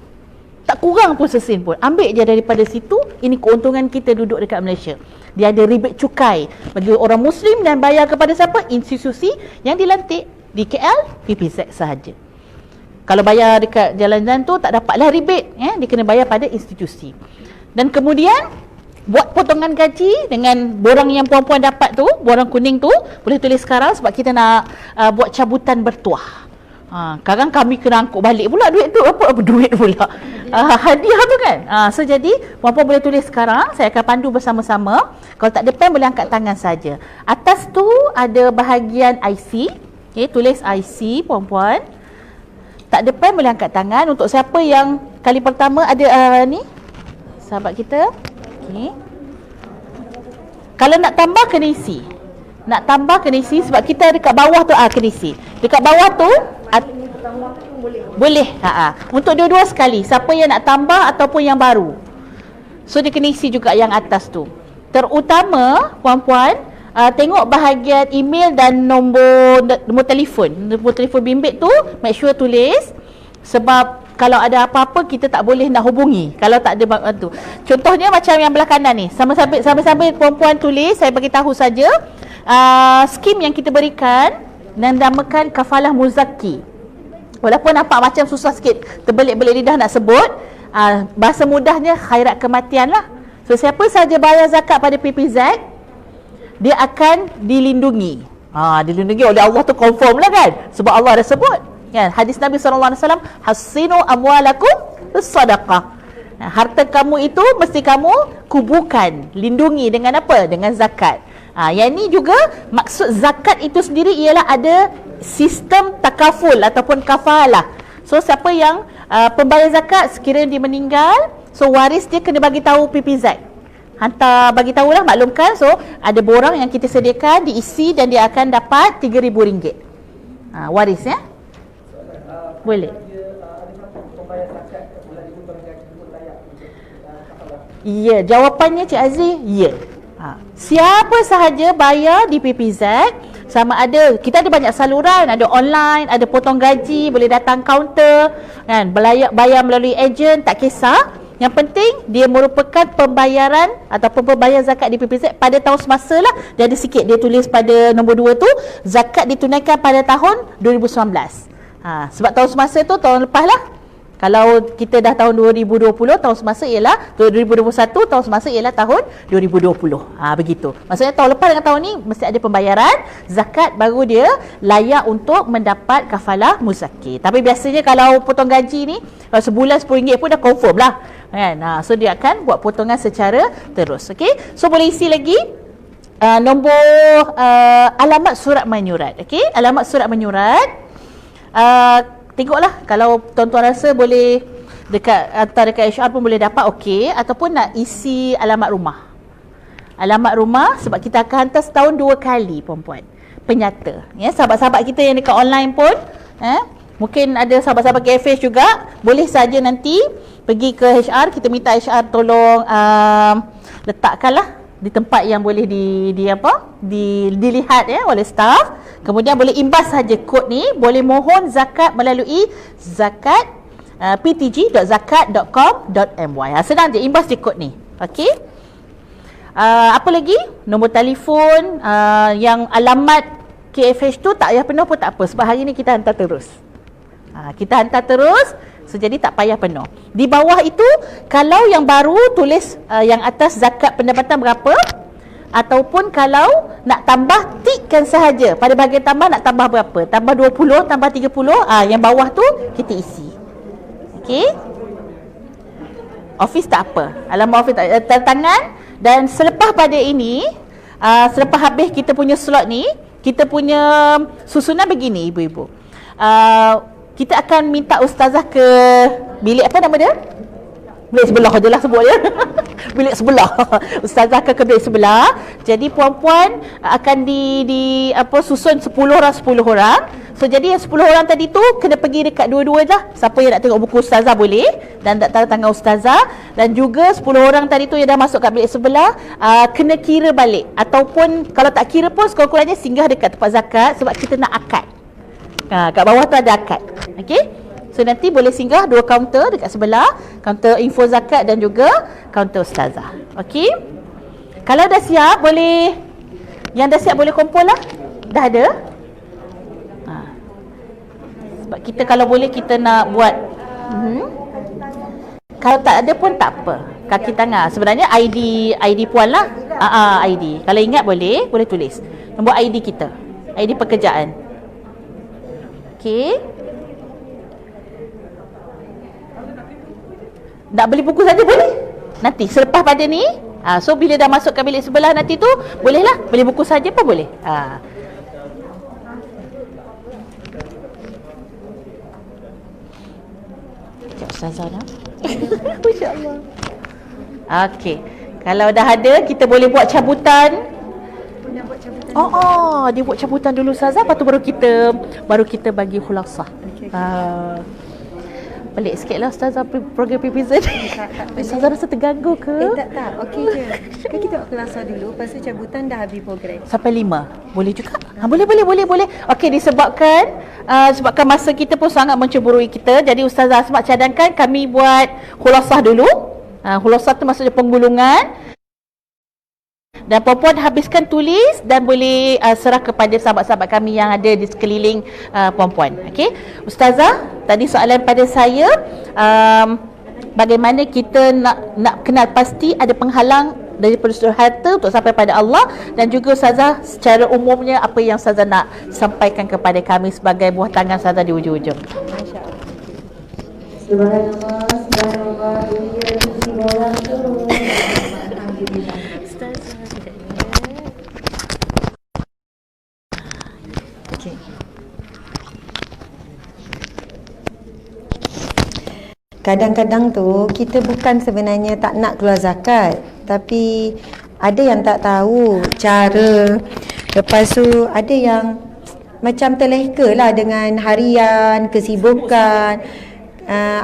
tak kurang pun sesin pun. Ambil je daripada situ. Ini keuntungan kita duduk dekat Malaysia. Dia ada rebate cukai bagi orang Muslim dan bayar kepada siapa? Institusi yang dilantik di KL, PPZ sahaja. Kalau bayar dekat jalan-jalan tu tak dapatlah rebate, dia kena bayar pada institusi. Dan kemudian buat potongan gaji dengan borang yang puan-puan dapat tu, borang kuning tu, boleh tulis sekarang sebab kita nak buat cabutan bertuah. Sekarang kami kena angkut balik pula duit tu. Apa duit pula? Hadiah tu kan. So jadi puan-puan boleh tulis sekarang. Saya akan pandu bersama-sama. Kalau tak ada pen boleh angkat tangan saja. Atas tu ada bahagian IC. Okay, tulis IC puan-puan. Tak ada pen boleh angkat tangan. Untuk siapa yang kali pertama ada ni sahabat kita. Okay. Kalau nak tambah kena isi. Nak tambah kena isi sebab kita dekat bawah tu kena isi. Dekat bawah tu boleh. Untuk dua-dua sekali. Siapa yang nak tambah ataupun yang baru. So dia kena isi juga yang atas tu. Terutama puan-puan tengok bahagian email dan nombor telefon. Nombor telefon bimbit tu make sure tulis. Sebab kalau ada apa-apa kita tak boleh nak hubungi kalau tak ada tu. Contohnya macam yang belah kanan ni. Sama-sama puan-puan tulis, saya bagi tahu saja. Skim yang kita berikan dan namakan kafalah muzaki. Walaupun nampak macam susah sikit, terbelit-belit lidah nak sebut, bahasa mudahnya khairat kematian lah. So siapa saja bayar zakat pada PPZ, dia akan dilindungi. Dilindungi oleh Allah tu confirm lah kan. Sebab Allah dah sebut. Kan, hadis Nabi SAW, hasinu amwalakum sedekah. Harta kamu itu mesti kamu kuburkan, lindungi dengan apa? Dengan zakat. Yang ini juga maksud zakat itu sendiri ialah ada sistem takaful ataupun kafalah. So siapa yang pembayar zakat sekiranya dia meninggal, so waris dia kena bagi tahu PPZ. Hantar bagi tahulah, maklumkan. So ada borang yang kita sediakan diisi dan dia akan dapat RM3,000. Waris ya. Boleh. Ya, jawapannya Cik Azri, ya. Siapa sahaja bayar di PPZ, sama ada, kita ada banyak saluran, ada online, ada potong gaji, boleh datang kaunter, kan, bayar melalui ejen, tak kisah. Yang penting dia merupakan pembayaran ataupun pembayar zakat di PPZ pada tahun semasa lah. Dia ada sikit, dia tulis pada nombor 2 tu, zakat ditunaikan pada tahun 2019. Sebab tahun semasa tu tahun lepas lah. Kalau kita dah tahun 2020, tahun semasa ialah 2021, tahun semasa ialah tahun 2020. Begitu. Maksudnya tahun lepas dengan tahun ni mesti ada pembayaran zakat, baru dia layak untuk mendapat kafalah muzaki. Tapi biasanya kalau potong gaji ni, kalau sebulan RM10 pun dah confirm lah kan. So dia akan buat potongan secara terus. Okay, so boleh isi lagi nombor alamat surat menyurat. Okay, alamat surat menyurat. Tengoklah kalau tuan-tuan rasa boleh dekat HR pun boleh dapat, okey, ataupun nak isi alamat rumah. Alamat rumah sebab kita akan hantar setahun 2 kali puan-puan. Penyata. Ya, sahabat-sahabat kita yang dekat online pun, mungkin ada sahabat-sahabat KFH juga, boleh saja nanti pergi ke HR, kita minta HR tolong letakkanlah di tempat yang boleh dilihat ya oleh staf. Kemudian boleh imbas saja kod ni, boleh mohon zakat melalui zakat ptg.zakat.com.my. Senang je, imbas je kod ni. Okey. Apa lagi? Nombor telefon yang alamat KFH tu tak payah penuh pun tak apa sebab hari ni kita hantar terus. Kita hantar terus. So, jadi tak payah penuh. Di bawah itu, kalau yang baru tulis yang atas zakat pendapatan berapa, ataupun kalau nak tambah, tikkan sahaja. Pada bahagian tambah nak tambah berapa? Tambah 20, tambah 30, yang bawah tu kita isi. Okey? Office tak apa. Alamat office tak, tanda tangan. Dan selepas pada ini, selepas habis kita punya slot ni, kita punya susunan begini ibu-ibu. Kita akan minta ustazah ke bilik, apa nama dia? Bilik sebelah je lah sebut dia. Bilik sebelah. Ustazah akan ke bilik sebelah. Jadi puan-puan akan susun 10 orang. So jadi yang 10 orang tadi tu kena pergi dekat dua-dua dah. Siapa yang nak tengok buku ustazah boleh dan tak tanda tangan ustazah, dan juga 10 orang tadi tu yang dah masuk kat bilik sebelah kena kira balik, ataupun kalau tak kira pun sekurang-kurangnya singgah dekat tempat zakat sebab kita nak akad. Kat bawah tu ada akad. Okey? So nanti boleh singgah 2 kaunter dekat sebelah, kaunter info zakat dan juga kaunter ustazah. Okey? Kalau dah siap boleh, yang dah siap boleh kumpul lah. Dah ada? Sebab kita kalau boleh kita nak buat kalau tak ada pun tak apa. Kaki tangan. Sebenarnya ID puan lah. ID. Kalau ingat boleh tulis. Nombor ID kita. ID pekerjaan. Okey. Nak beli buku saja boleh. Nanti selepas pada ni, so bila dah masuk ke bilik sebelah nanti tu, bolehlah beli buku saja pun boleh. Sekejap ustazah dah. Masya-Allah. Okey. Kalau dah ada, kita boleh buat cabutan. Dia buat cabutan dulu ustazah, lepas tu baru kita bagi khulasah. Pelik sikit lah ustazah program PPZ. Ustazah rasa terganggu ke? Tak. Okey je. Kan kita buat kelasah dulu, lepas tu cabutan dah habis program. Sampai 5. Boleh juga. Boleh. Okey, disebabkan sebabkan masa kita pun sangat menceburui kita, jadi Ustazah Asma cadangkan kami buat khulasah dulu. Khulasah tu maksudnya penggulungan. Dan puan-puan habiskan tulis dan boleh serah kepada sahabat-sahabat kami yang ada di sekeliling puan-puan. Okey. Ustazah, tadi soalan pada saya, bagaimana kita nak kenal pasti ada penghalang daripada sudut harta untuk sampai pada Allah, dan juga Ustazah secara umumnya apa yang Ustazah nak sampaikan kepada kami sebagai buah tangan Ustazah di hujung-hujung. Masya-Allah. Subhanallah, kadang-kadang tu kita bukan sebenarnya tak nak keluar zakat, tapi ada yang tak tahu cara. Lepas tu ada yang macam terleka lah dengan harian, kesibukan.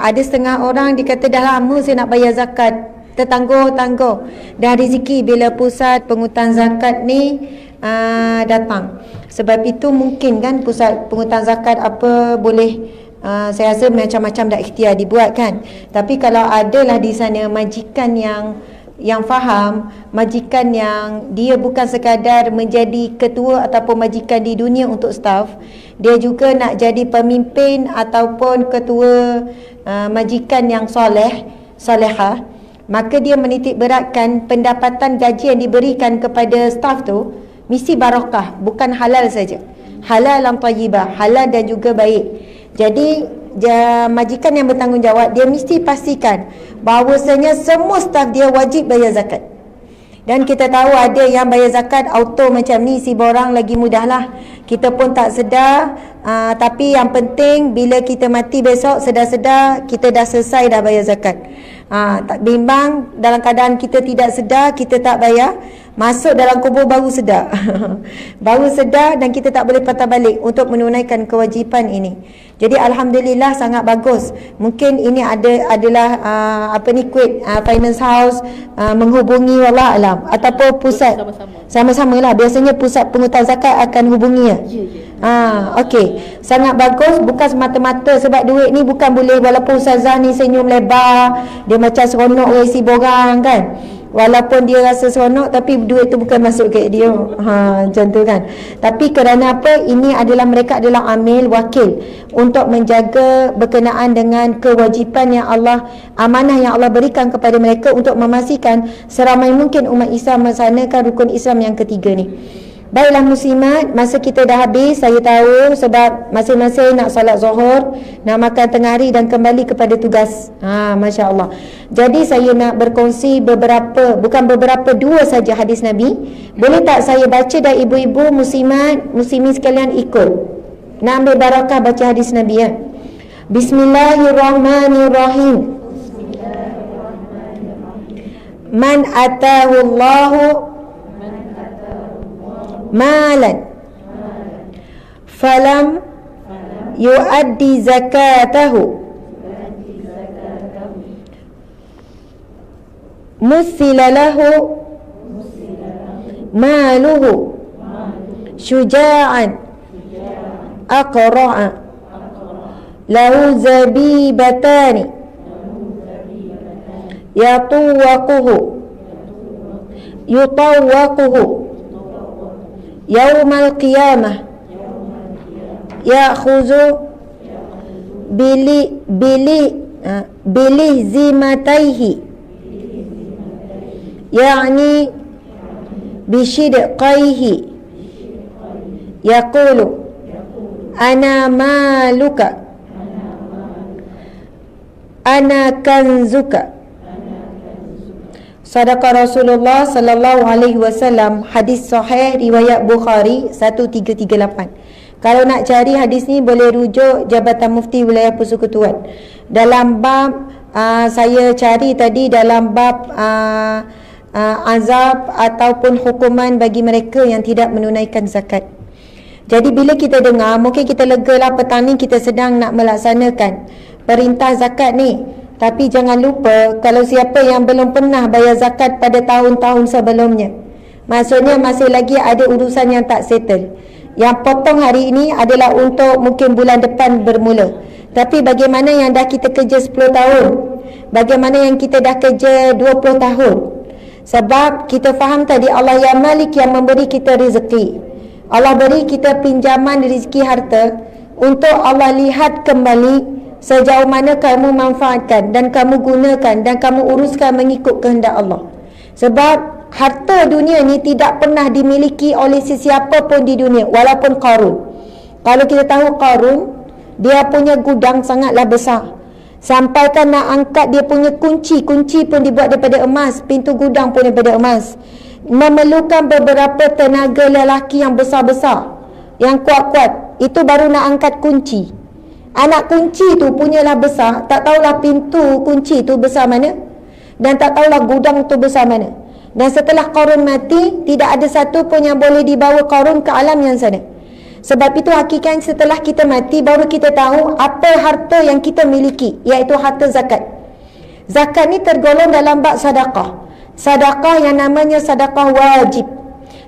Ada setengah orang dia kata dah lama saya nak bayar zakat, tertangguh-tangguh. Dan rezeki bila pusat penghutang zakat ni datang. Sebab itu mungkin kan pusat penghutang zakat apa boleh, saya rasa macam-macam dah ikhtiar dibuat kan. Tapi kalau adalah di sana majikan yang faham, majikan yang dia bukan sekadar menjadi ketua ataupun majikan di dunia untuk staf, dia juga nak jadi pemimpin ataupun ketua majikan yang solehah, maka dia menitik beratkan pendapatan gaji yang diberikan kepada staf tu mesti barakah, bukan halal saja, halal dan tayyibah, halal dan juga baik. Jadi majikan yang bertanggungjawab dia mesti pastikan bahawasanya semua staf dia wajib bayar zakat. Dan kita tahu ada yang bayar zakat auto macam ni, si borang lagi mudahlah. Kita pun tak sedar, tapi yang penting bila kita mati besok sedar-sedar kita dah selesai dah bayar zakat. Tak bimbang dalam keadaan kita tidak sedar, kita tak bayar, masuk dalam kubur baru sedar. Baru sedar dan kita tak boleh patah balik untuk menunaikan kewajipan ini. Jadi alhamdulillah sangat bagus. Mungkin ini adalah Kuwait Finance House menghubungi wallah alam ataupun pusat sama-sama lah. Biasanya pusat penghutang zakat akan hubungi ya. Okey. Sangat bagus, bukan semata-mata sebab duit ni bukan boleh, walaupun ustazah ni senyum lebar, dia macam seronok isi borang kan. Walaupun dia rasa seronok tapi duit tu bukan masuk ke dia. Macam tu kan. Tapi kerana apa? Ini adalah mereka adalah amil wakil untuk menjaga berkenaan dengan kewajipan yang Allah, amanah yang Allah berikan kepada mereka untuk memastikan seramai mungkin umat Islam melaksanakan rukun Islam yang ketiga ni. Baiklah muslimat, masa kita dah habis, saya tahu sebab masing-masing nak solat zuhur, nak makan tengah hari dan kembali kepada tugas. Masya Allah. Jadi saya nak berkongsi dua saja hadis Nabi. Boleh tak saya baca dan ibu-ibu muslimat, muslimin sekalian ikut. Nak ambil barakah baca hadis Nabi ya. Bismillahirrahmanirrahim. Man atahu Allahu malan falam yuaddi zakatahu musila lahu maluhu syuja'an aqra'a lahu zabibatani yutawwaquhu yaumal qiyamah ya'khuzu bilih zimataihi ya'ni bishidqaihi yaqulu ana maluka ana kanzuka. Sadaqa Rasulullah sallallahu alaihi wasallam. Hadis sahih riwayat Bukhari 1338. Kalau nak cari hadis ni boleh rujuk Jabatan Mufti Wilayah Persekutuan. Dalam bab saya cari tadi dalam bab azab ataupun hukuman bagi mereka yang tidak menunaikan zakat. Jadi bila kita dengar, mungkin kita legalah petang ni kita sedang nak melaksanakan perintah zakat ni. Tapi jangan lupa, kalau siapa yang belum pernah bayar zakat pada tahun-tahun sebelumnya, maksudnya masih lagi ada urusan yang tak settle. Yang potong hari ini adalah untuk mungkin bulan depan bermula. Tapi bagaimana yang dah kita kerja 10 tahun? Bagaimana yang kita dah kerja 20 tahun? Sebab kita faham tadi Allah yang Malik yang memberi kita rezeki. Allah beri kita pinjaman rezeki harta untuk Allah lihat kembali sejauh mana kamu manfaatkan dan kamu gunakan dan kamu uruskan mengikut kehendak Allah. Sebab harta dunia ni tidak pernah dimiliki oleh sesiapa pun di dunia, walaupun Qarun. Kalau kita tahu Qarun, dia punya gudang sangatlah besar. Sampaikan nak angkat dia punya kunci pun dibuat daripada emas, pintu gudang pun daripada emas. Memerlukan beberapa tenaga lelaki yang besar-besar, yang kuat-kuat. Itu baru nak angkat kunci. Anak kunci tu punyalah besar, tak tahulah pintu kunci tu besar mana, dan tak tahulah gudang tu besar mana. Dan setelah Qarun mati, tidak ada satu pun yang boleh dibawa Qarun ke alam yang sana. Sebab itu hakikat setelah kita mati, baru kita tahu apa harta yang kita miliki, iaitu harta zakat. Zakat ni tergolong dalam bab sedekah. Sedekah yang namanya sedekah wajib.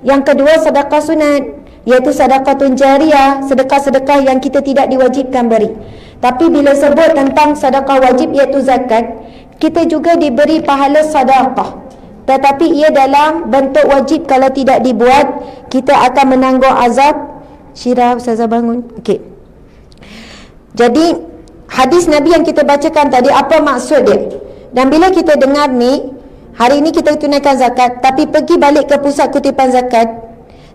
Yang kedua sedekah sunat, iaitu sedekah jariah, sedekah-sedekah yang kita tidak diwajibkan beri. Tapi bila sebut tentang sedekah wajib iaitu zakat, kita juga diberi pahala sedekah. Tetapi ia dalam bentuk wajib, kalau tidak dibuat kita akan menanggung azab. Syirah, Ustazah bangun. Okey. Jadi hadis Nabi yang kita bacakan tadi, apa maksud dia? Dan bila kita dengar ni, hari ini kita tunaikan zakat, tapi pergi balik ke pusat kutipan zakat,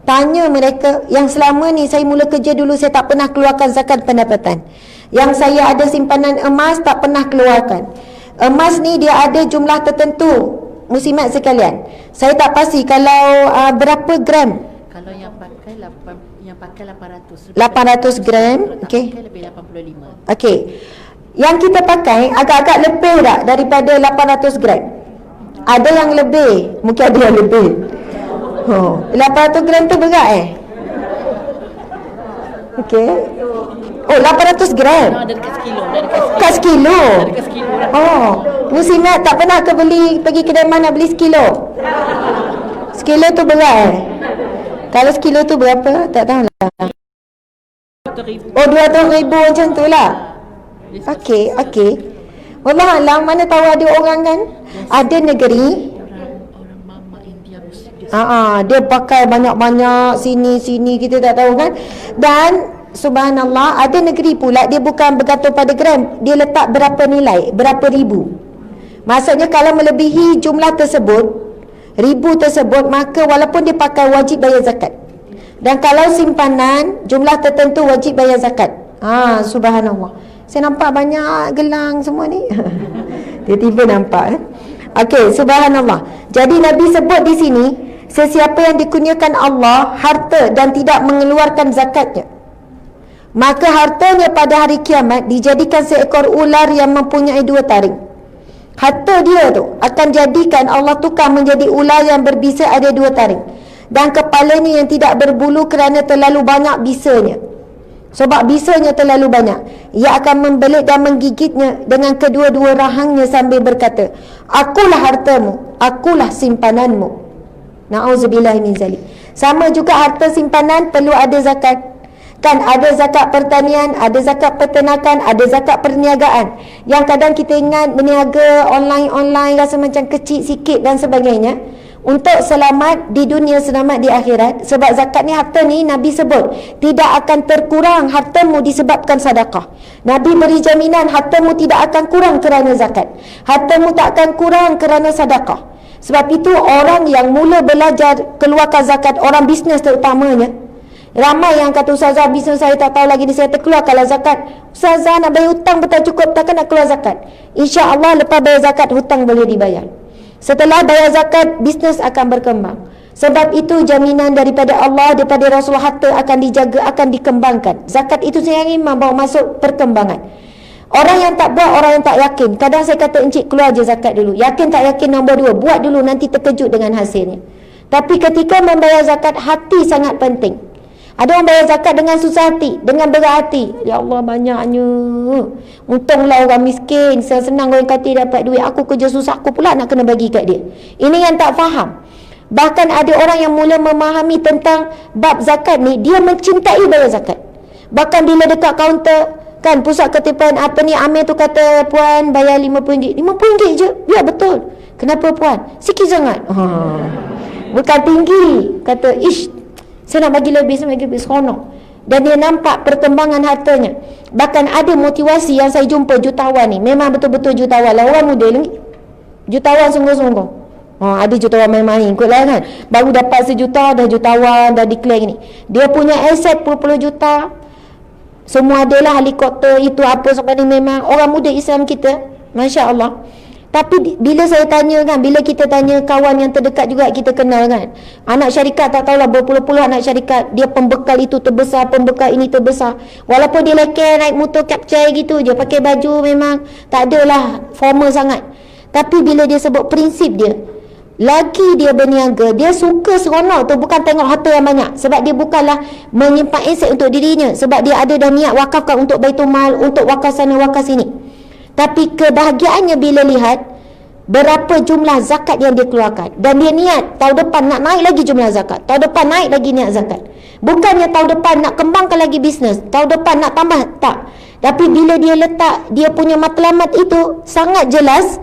tanya mereka yang selama ni saya mula kerja dulu saya tak pernah keluarkan zakat pendapatan. Yang saya ada simpanan emas tak pernah keluarkan. Emas ni dia ada jumlah tertentu. Muslimat sekalian, saya tak pasti kalau berapa gram. Kalau yang pakai 800 gram, okey. Lebih 85. Okey. Yang kita pakai agak-agak lebih tak daripada 800 gram. Ada yang lebih, mungkin ada yang lebih. 800 gram tu berat Okey. Oh, 800 gram. Ada dekat sekilo, Dekat sekilo. Oh, Muslimat tak pernah ke pergi kedai mana beli sekilo? Sekilo tu berat Kalau sekilo tu berapa? Tak tahu lah. Oh, 200,000 macam tu lah. Okey. Wallahualam, mana tahu ada orang kan. Ada negeri orang mama India Muslim. dia pakai banyak-banyak sini kita tak tahu kan. Dan subhanallah, ada negeri pula dia bukan bergantung pada gram, dia letak berapa nilai, berapa ribu. Maksudnya kalau melebihi jumlah tersebut, ribu tersebut, maka walaupun dia pakai wajib bayar zakat. Dan kalau simpanan jumlah tertentu wajib bayar zakat. Subhanallah. Saya nampak banyak gelang semua ni. Tiba-tiba nampak Okey, subhanallah. Jadi Nabi sebut di sini, sesiapa yang dikurniakan Allah harta dan tidak mengeluarkan zakatnya, maka hartanya pada hari kiamat dijadikan seekor ular yang mempunyai 2 taring. harta dia tu akan jadikan Allah tukar menjadi ular yang berbisa ada 2 taring, dan kepalanya yang tidak berbulu kerana terlalu banyak bisanya. Sebab bisanya terlalu banyak, ia akan membelit dan menggigitnya dengan kedua-dua rahangnya sambil berkata, akulah hartamu, akulah simpananmu. Na'udzubillah min zalik. Sama juga harta simpanan perlu ada zakat. Kan ada zakat pertanian, ada zakat peternakan, ada zakat perniagaan. Yang kadang kita ingat berniaga online rasa macam kecil sikit dan sebagainya. Untuk selamat di dunia, selamat di akhirat. Sebab zakat ni, harta ni Nabi sebut tidak akan terkurang hartamu disebabkan sedekah. Nabi beri jaminan hartamu tidak akan kurang kerana zakat. Hartamu tak akan kurang kerana sedekah. Sebab itu orang yang mula belajar keluarkan zakat, orang bisnes terutamanya, ramai yang kata, Ustazah bisnes saya tak tahu lagi ni, saya terkeluarkanlah zakat. Ustazah nak bayar hutang pun tak cukup, takkan nak keluar zakat? InsyaAllah lepas bayar zakat, hutang boleh dibayar. Setelah bayar zakat, bisnes akan berkembang. Sebab itu jaminan daripada Allah, daripada Rasulullah, harta akan dijaga, akan dikembangkan. Zakat itu sendiri membawa masuk perkembangan. Orang yang tak buat, orang yang tak yakin. Kadang saya kata, encik keluar je zakat dulu. Yakin tak yakin nombor 2, buat dulu, nanti terkejut dengan hasilnya. Tapi ketika membayar zakat, hati sangat penting. Ada orang bayar zakat dengan susah hati, dengan berat hati. Ya Allah, banyaknya. Untunglah orang miskin, senang orang kata dapat duit. Aku kerja susah, aku pula nak kena bagi kat dia. Ini yang tak faham. Bahkan ada orang yang mula memahami tentang bab zakat ni, dia mencintai bayar zakat. Bahkan bila dekat kaunter, kan pusat ketipan apa ni, Amir tu kata, puan bayar RM50. RM50 je? Ya betul. Kenapa puan? Sikit sangat. Bukan tinggi. Kata, ish, saya nak bagi lebih, saya bagi lebih, seronok. Dan dia nampak perkembangan hartanya. Bahkan ada motivasi yang saya jumpa jutawan ni, memang betul-betul jutawan lah, orang muda lagi, jutawan sungguh-sungguh. Ada jutawan main-main kot lah kan, baru dapat 1 juta dah jutawan, dah declare ni. Dia punya aset puluh-puluh juta, semua adalah helikopter, itu apa semua ni. Memang orang muda Islam kita, Masya Allah. Tapi bila saya tanya kan, bila kita tanya kawan yang terdekat juga kita kenal kan, anak syarikat tak tahulah berpuluh-puluh anak syarikat, dia pembekal itu terbesar, pembekal ini terbesar. Walaupun dia leken naik motor capcay gitu je, pakai baju memang tak adalah formal sangat. Tapi bila dia sebut prinsip dia, lagi dia berniaga, dia suka seronok tu bukan tengok harta yang banyak. Sebab dia bukanlah menyimpan aset untuk dirinya, sebab dia ada dah niat wakafkan untuk Baitul Mal, untuk wakaf sana wakaf sini. Tapi kebahagiaannya bila lihat berapa jumlah zakat yang dia keluarkan. Dan dia niat tahun depan nak naik lagi jumlah zakat, tahun depan naik lagi niat zakat. Bukannya tahun depan nak kembangkan lagi bisnes, tahun depan nak tambah, tak. Tapi bila dia letak dia punya matlamat itu sangat jelas,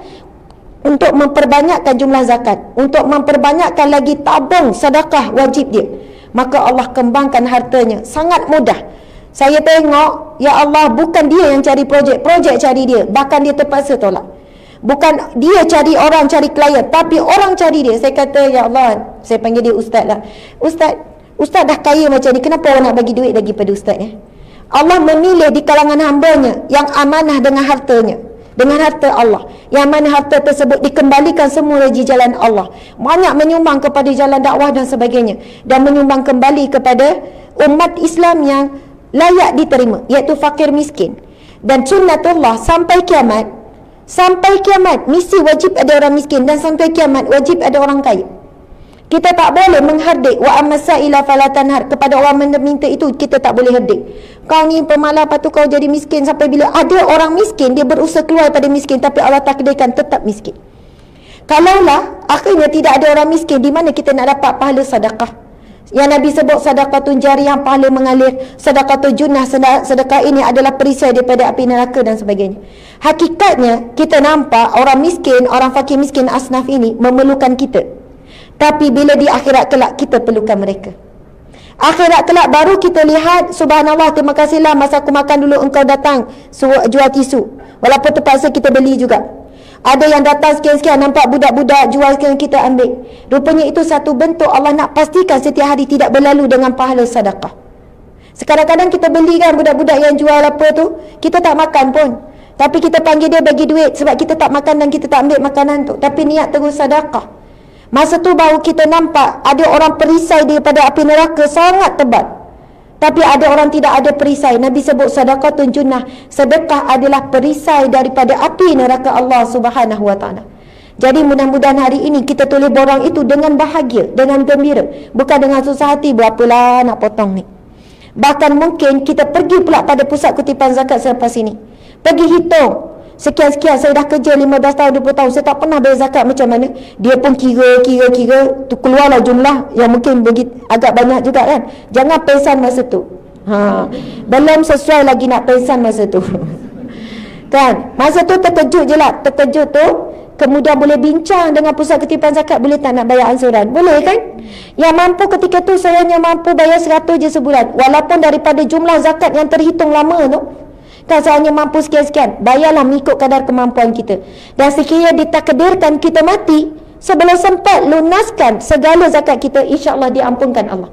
untuk memperbanyakkan jumlah zakat, untuk memperbanyakkan lagi tabung sedekah wajib dia, maka Allah kembangkan hartanya sangat mudah. Saya tengok, ya Allah, bukan dia yang cari projek cari dia. Bahkan dia terpaksa tolak. Bukan dia cari orang, cari klien, tapi orang cari dia. Saya kata, ya Allah, saya panggil dia ustaz lah. Ustaz dah kaya macam ni, kenapa orang nak bagi duit lagi pada ustaz ya? Allah memilih di kalangan hambanya yang amanah dengan hartanya, dengan harta Allah, yang mana harta tersebut dikembalikan semula di jalan Allah. Banyak menyumbang kepada jalan dakwah dan sebagainya, dan menyumbang kembali kepada umat Islam yang layak diterima, iaitu fakir miskin. Dan sunnatullah sampai kiamat, mesti wajib ada orang miskin, dan sampai kiamat wajib ada orang kaya. Kita tak boleh menghardik. Wa amsaila falatanhar, kepada orang meminta itu kita tak boleh herdik. Kau ni pemalas, lepas tu kau jadi miskin. Sampai bila ada orang miskin, dia berusaha keluar pada miskin, tapi Allah takdirkan tetap miskin. Kalaulah akhirnya tidak ada orang miskin, di mana kita nak dapat pahala sedekah? Yang Nabi sebut sedekatun jariyah, pahala mengalir, sedekatun junnah, sedekah ini adalah perisai daripada api neraka dan sebagainya. Hakikatnya kita nampak orang miskin, orang fakir miskin asnaf ini memerlukan kita. Tapi bila di akhirat kelak, kita perlukan mereka. Akhirat kelak baru kita lihat, subhanallah, terima kasihlah masa aku makan dulu engkau datang jual tisu. Walaupun terpaksa kita beli juga. Ada yang datang sekian-sekian, nampak budak-budak jual sekian, kita ambil. Rupanya itu satu bentuk Allah nak pastikan setiap hari tidak berlalu dengan pahala sedekah. Kadang-kadang kita beli kan budak-budak yang jual apa tu, kita tak makan pun, tapi kita panggil dia bagi duit, sebab kita tak makan dan kita tak ambil makanan tu, tapi niat terus sedekah. Masa tu baru kita nampak ada orang perisai daripada api neraka sangat tebal. Tapi ada orang tidak ada perisai. Nabi sebut sadaqatun junnah. Sedekah adalah perisai daripada api neraka Allah Subhanahu wa taala. Jadi mudah-mudahan hari ini kita tulis borang itu dengan bahagia, dengan gembira, bukan dengan susah hati berapalah nak potong ni. Bahkan mungkin kita pergi pula pada pusat kutipan zakat selepas ini. Pergi hitung. Sekian-sekian saya dah kerja 15 tahun 20 tahun saya tak pernah bayar zakat macam mana. Dia pun kira tu keluarlah jumlah yang mungkin agak banyak juga kan. Jangan pesan masa tu. Belum sesuai lagi nak pesan masa tu. Kan? Masa tu terkejut je lah. Terkejut tu kemudian boleh bincang dengan pusat kutipan zakat, boleh tak nak bayar ansuran? Boleh kan? Yang mampu ketika tu saya hanya mampu bayar 100 je sebulan. Walaupun daripada jumlah zakat yang terhitung lama tu, kan saya hanya mampu sekian-sekian. Bayarlah mengikut kadar kemampuan kita. Dan sekiranya ditakdirkan kita mati, sebelum sempat lunaskan segala zakat kita, insya-Allah diampunkan Allah.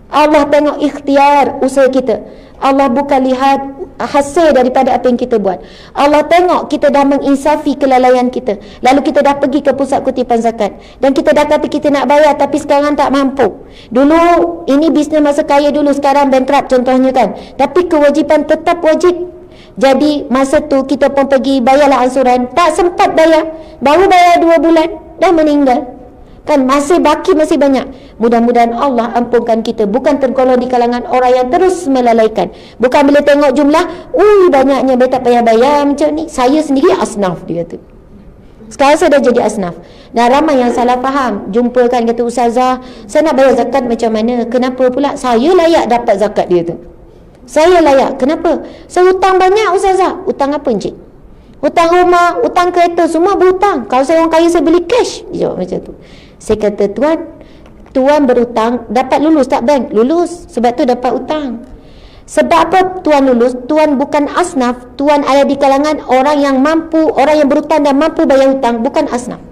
Allah tengok ikhtiar usaha kita. Allah bukan lihat hasil daripada apa yang kita buat. Allah tengok kita dah menginsafi kelalaian kita. Lalu kita dah pergi ke pusat kutipan zakat. Dan kita dah kata kita nak bayar tapi sekarang tak mampu. Dulu ini bisnes masa kaya dulu, sekarang bankrupt contohnya kan. Tapi kewajipan tetap wajib. Jadi masa tu kita pun pergi bayarlah ansuran. Tak sempat bayar. Baru bayar 2 bulan dah meninggal. Kan masih baki masih banyak. Mudah-mudahan Allah ampunkan kita. Bukan tergolong di kalangan orang yang terus melalaikan. Bukan bila tengok jumlah, banyaknya tak payah bayar macam ni. Saya sendiri asnaf dia tu. Sekarang saya dah jadi asnaf. Dan ramai yang salah faham. Jumpa kan kata ustazah, saya nak bayar zakat macam mana? Kenapa pula? Saya layak dapat zakat dia tu. Saya layak. Kenapa? Saya hutang banyak ustazah. Hutang apa encik? Hutang rumah, hutang kereta, semua berhutang. Kalau saya orang kaya saya beli cash. Dia jawab macam tu. Saya kata, tuan berhutang, dapat lulus tak bank? Lulus. Sebab tu dapat hutang. Sebab apa tuan lulus? Tuan bukan asnaf. Tuan ada di kalangan orang yang mampu, orang yang berhutang dan mampu bayar hutang. Bukan asnaf.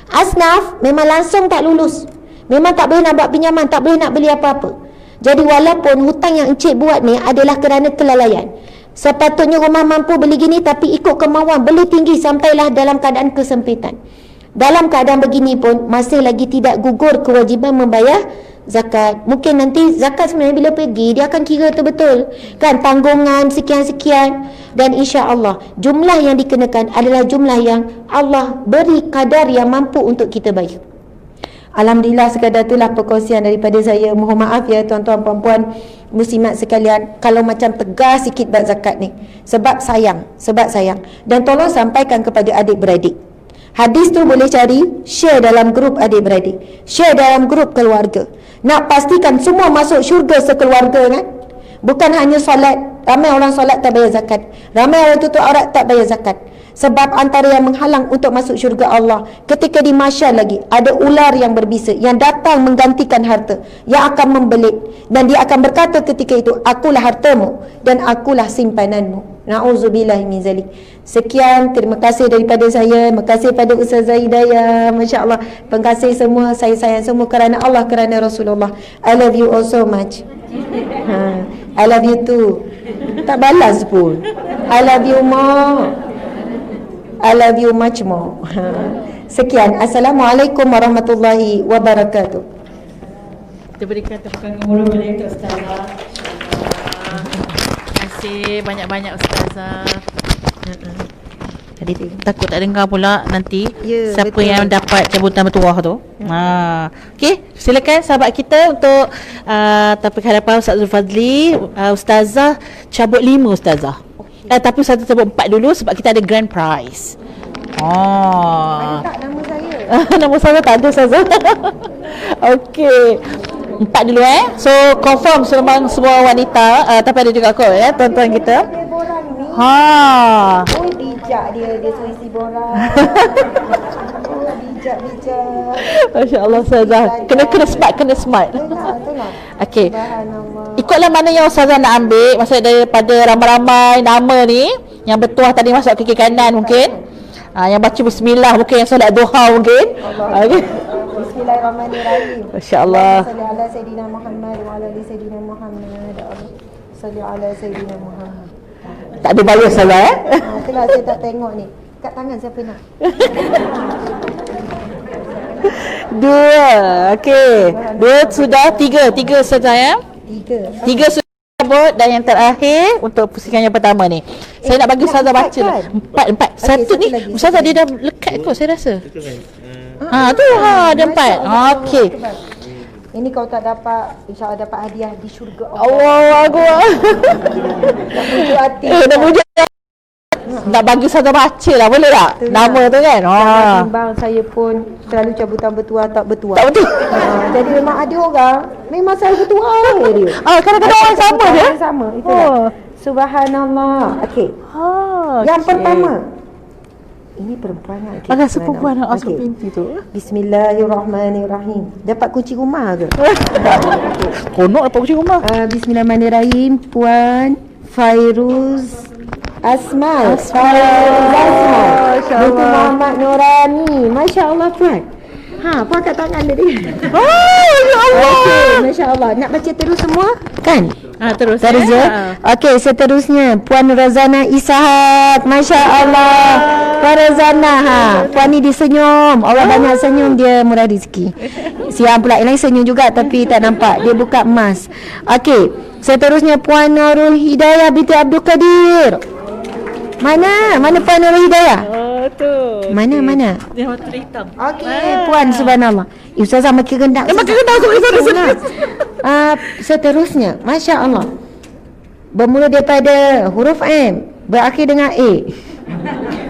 Asnaf memang langsung tak lulus. Memang tak boleh nak buat pinjaman, tak boleh nak beli apa-apa. Jadi walaupun hutang yang encik buat ni adalah kerana kelalaian. Sepatutnya rumah mampu beli gini tapi ikut kemauan beli tinggi sampailah dalam keadaan kesempitan. Dalam keadaan begini pun masih lagi tidak gugur kewajiban membayar zakat. Mungkin nanti zakat sebenarnya bila pergi dia akan kira tu betul. Kan tanggungan sekian-sekian dan insya-Allah jumlah yang dikenakan adalah jumlah yang Allah beri kadar yang mampu untuk kita bayar. Alhamdulillah sekadar itulah perkongsian daripada saya. Mohon maaf ya tuan-tuan puan-puan muslimat sekalian kalau macam tegas sikit bab zakat ni. Sebab sayang. Dan tolong sampaikan kepada adik-beradik. Hadis tu boleh cari, share dalam grup adik-beradik. Share dalam grup keluarga. Nak pastikan semua masuk syurga sekeluarga kan. Bukan hanya solat. Ramai orang solat tak bayar zakat. Ramai orang tutup aurat tak bayar zakat. Sebab antara yang menghalang untuk masuk syurga Allah, ketika di mahsyar lagi ada ular yang berbisa yang datang menggantikan harta, yang akan membelit, dan dia akan berkata ketika itu, akulah hartamu dan akulah simpananmu. Na'udzubillah min zalik. Sekian, terima kasih daripada saya. Terima kasih pada Ustazah Hidayah. Masya Allah. Terima kasih semua. Saya sayang semua kerana Allah, kerana Rasulullah. I love you all so much. I love you too. Tak balas pun. I love you more. I love you much more. Sekian. Assalamualaikum warahmatullahi wabarakatuh. Kita berikan tepukan gemuruh kepada Ustazah. Terima kasih banyak-banyak Ustazah. Tadi takut tak dengar pula nanti siapa betul yang dapat cabutan bertuah tu. Okey, silakan sahabat kita untuk topik hadapan Ustaz Zulfazli. Ustazah cabut 5 Ustazah. Tapi Ustazah cabut 4 dulu sebab kita ada grand prize. Ada tak nama saya? Nama saya tak ada Ustazah. Okey. 4 dulu So confirm semua wanita tapi ada juga kot tuan-tuan kita. Bijak dia suruh isi borang. Bijak. Masya-Allah Ustazah. Kena smart. Itulah. Okey. Ikutlah mana yang Ustazah nak ambil. Maksudnya daripada ramai-ramai nama ni yang bertuah tadi masuk kaki kanan mungkin. Yang baca bismillah mungkin, yang solat duha mungkin. Okey. Bismillahirrahmanirrahim. Masya-Allah. Salli ala Sayyidina Muhammad wa ala ali Sayyidina Muhammad. Salli ala Sayyidina Muhammad. Tak ada bayar Ustazah Itulah saya tak tengok ni. Kat tangan siapa nak? 2. Okey. 2 sudah, 3 Ustazah 3 sudah. cabut dan yang terakhir untuk pusingan yang pertama ni. Saya nak bagi Ustazah baca lah. Empat. Satu ni lagi, Ustazah dia dah lekat kot saya rasa. Tu ada empat. Okey. Ini kau tak dapat, insya-Allah dapat hadiah di syurga Allah Akbar. Pujuk hati. Dah pujuk. Nak bagi Ustazah baca lah, boleh tak? Nama tu kan? Timbang saya pun selalu cabutan bertuah tak bertuah. Tak betul. Jadi memang ada orang memang selalu bertuah dia. Kadang-kadang orang sama dia. Orang sama. Itulah. Subhanallah. Okey. Yang pertama. Ini perempuan lah. Okay. Rasa perempuan nak masuk pintu tu. Bismillahirrahmanirrahim. Dapat kunci rumah ke? Konok dapat kunci rumah. Bismillahirrahmanirrahim. Puan Fairuz Asmal. Binti Muhammad Nurani. Masya Allah Puan. Puan kat tangan dia. Ya Allah. Okey, Masya Allah. Nak baca terus semua? Kan? Terus ya. Okey, seterusnya Puan Razana Ishak. Masya Allah. Puan Razana, Puan ni disenyum. Allah banyak senyum, dia murah rezeki. Siang pula yang lain senyum juga tapi tak nampak. Dia buka emas. Okey, seterusnya Puan Nurul Hidayah binti Abdul Qadir. Mana Puan Nurul Hidayah? Tu. Mana? Dia mata hitam. Okey, Puan subhanallah. Ustazah makin rendah. Makin rendah tu Seterusnya, Masya Allah. Bermula daripada huruf M, berakhir dengan A.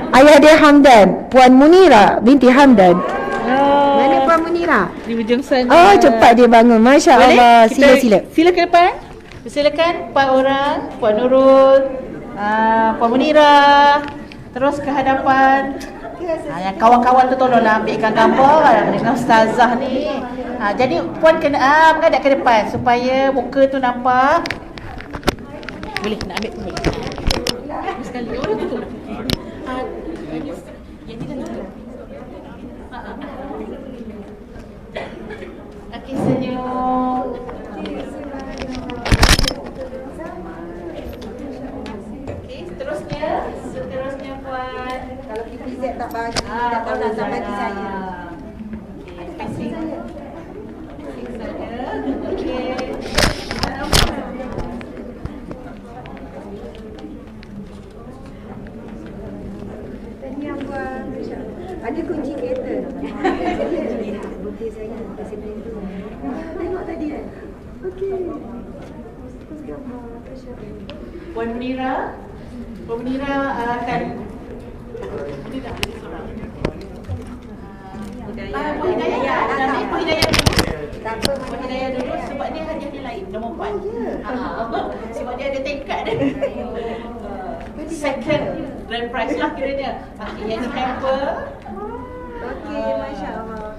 Ayah dia Hamdan, Puan Munira binti Hamdan. Mana Puan Munira? Di hujung sana. Cepat dia bangun. Masya Allah. Sila. Sila ke depan. Silakan 4 orang. Puan Nurul, Puan Munira. Terus ke hadapan. Yang kawan-kawan tu tolonglah ambilkan gambar dengan Ustazah ni. Jadi Puan kena menghadap ke depan supaya muka tu nampak. Boleh nak ambil tu boleh. Sekali orang tu. Yang ni dah tutup. Okey, senyum. Okey, seterusnya Puan. Kalau PPZ tak bagi, tak tahu nak bagi saya. Okey, kasih. Okey. Tahniah Puan. Ada kunci kereta. Bukti saya kasi pintu. Tengok tadi kan. Okey. Puan Munira akan Puan Hidayah dulu sebab dia hadiah dia lain nombor 4. Sebab dia ada tingkat dia. Second grand prize lah kiranya. Yang ni hamper. Okey, Masya Allah.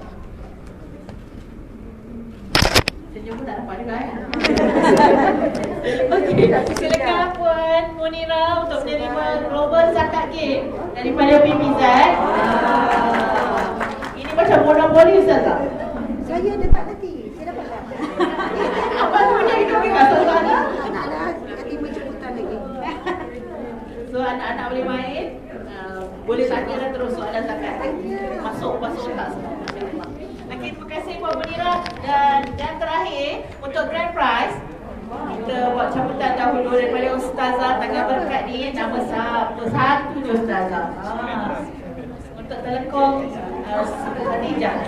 Senyum pun tak nampak juga Okey, silakan Puan Munira untuk menerima Global Zakat Game daripada PPZ. Ini macam monopoli Ustazah. Saya dapat nanti. Saya dapat tak? Apa punya itu kita sana? Anak-anak terima jemputan lagi. So anak-anak boleh main. Boleh tanya dan terus soalan zakat. Masuk otak semua. Okey, terima kasih Puan Munira. Dan yang terakhir untuk grand prize kita buat cabutan dahulu daripada Ustazah Tangga Berkat ni. Nama satu je Ustazah. Untuk telekong Khadijah.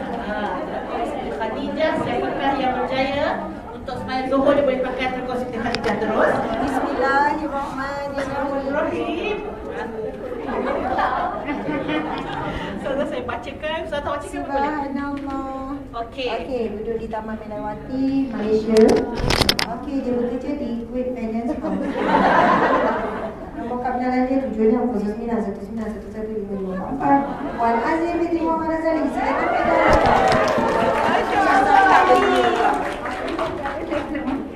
Khadijah, siapakah yang berjaya untuk sembahyang Zuhur dia boleh pakai telekong Siti Khadijah terus. Bismillahirrahmanirrahim. Ustazah saya bacakan, Ustazah bacakan boleh? Subhanallah. Okey, duduk di Taman Melawati, Malaysia. Okey, dia bekerja di Kuwait Finance House. Nombor kebenaran dia 7619111154. Puan Azim binti Muhammad Razali. Silakan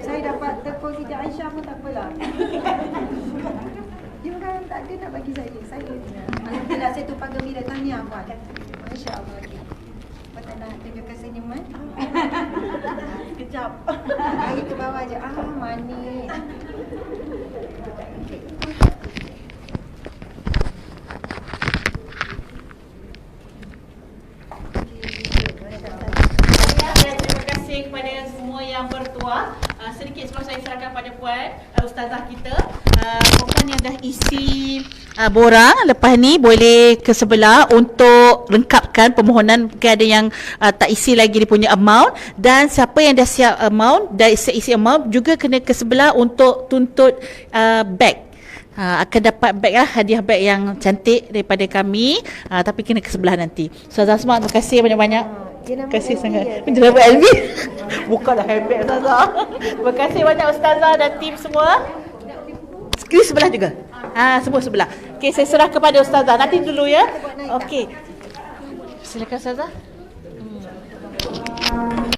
saya dapat tepung Siti Aisyah pun tak apalah. Dia bukan tak ada nak bagi saya. Alhamdulillah saya tumpah gembira. Tahniah Puan. Masya Allah. Puan tak nak tunjukkan senyuman? Kejap. Air ke bawah je. Manis. terima kasih kepada semua yang bertuah. sedikit sebelum saya serahkan pada Puan, Ustazah kita. Puan yang dah isi borang, lepas ni boleh ke sebelah untuk lengkapkan permohonan. Mungkin ada yang tak isi lagi dia punya amount, dan siapa yang dah siap amount, dah isi amount juga kena ke sebelah untuk tuntut beg. Akan dapat beg lah, hadiah beg yang cantik daripada kami, tapi kena ke sebelah nanti. Ustazah Asma, terima kasih banyak-banyak. Terima kasih sangat. Menjelaskan LV. Bukanlah handbag Ustazah. Terima kasih banyak Ustazah dan tim semua. Skrin sebelah juga. Semua sebelah. Okey, saya serah kepada Ustazah. Nanti dulu ya. Okey. Silakan Ustazah.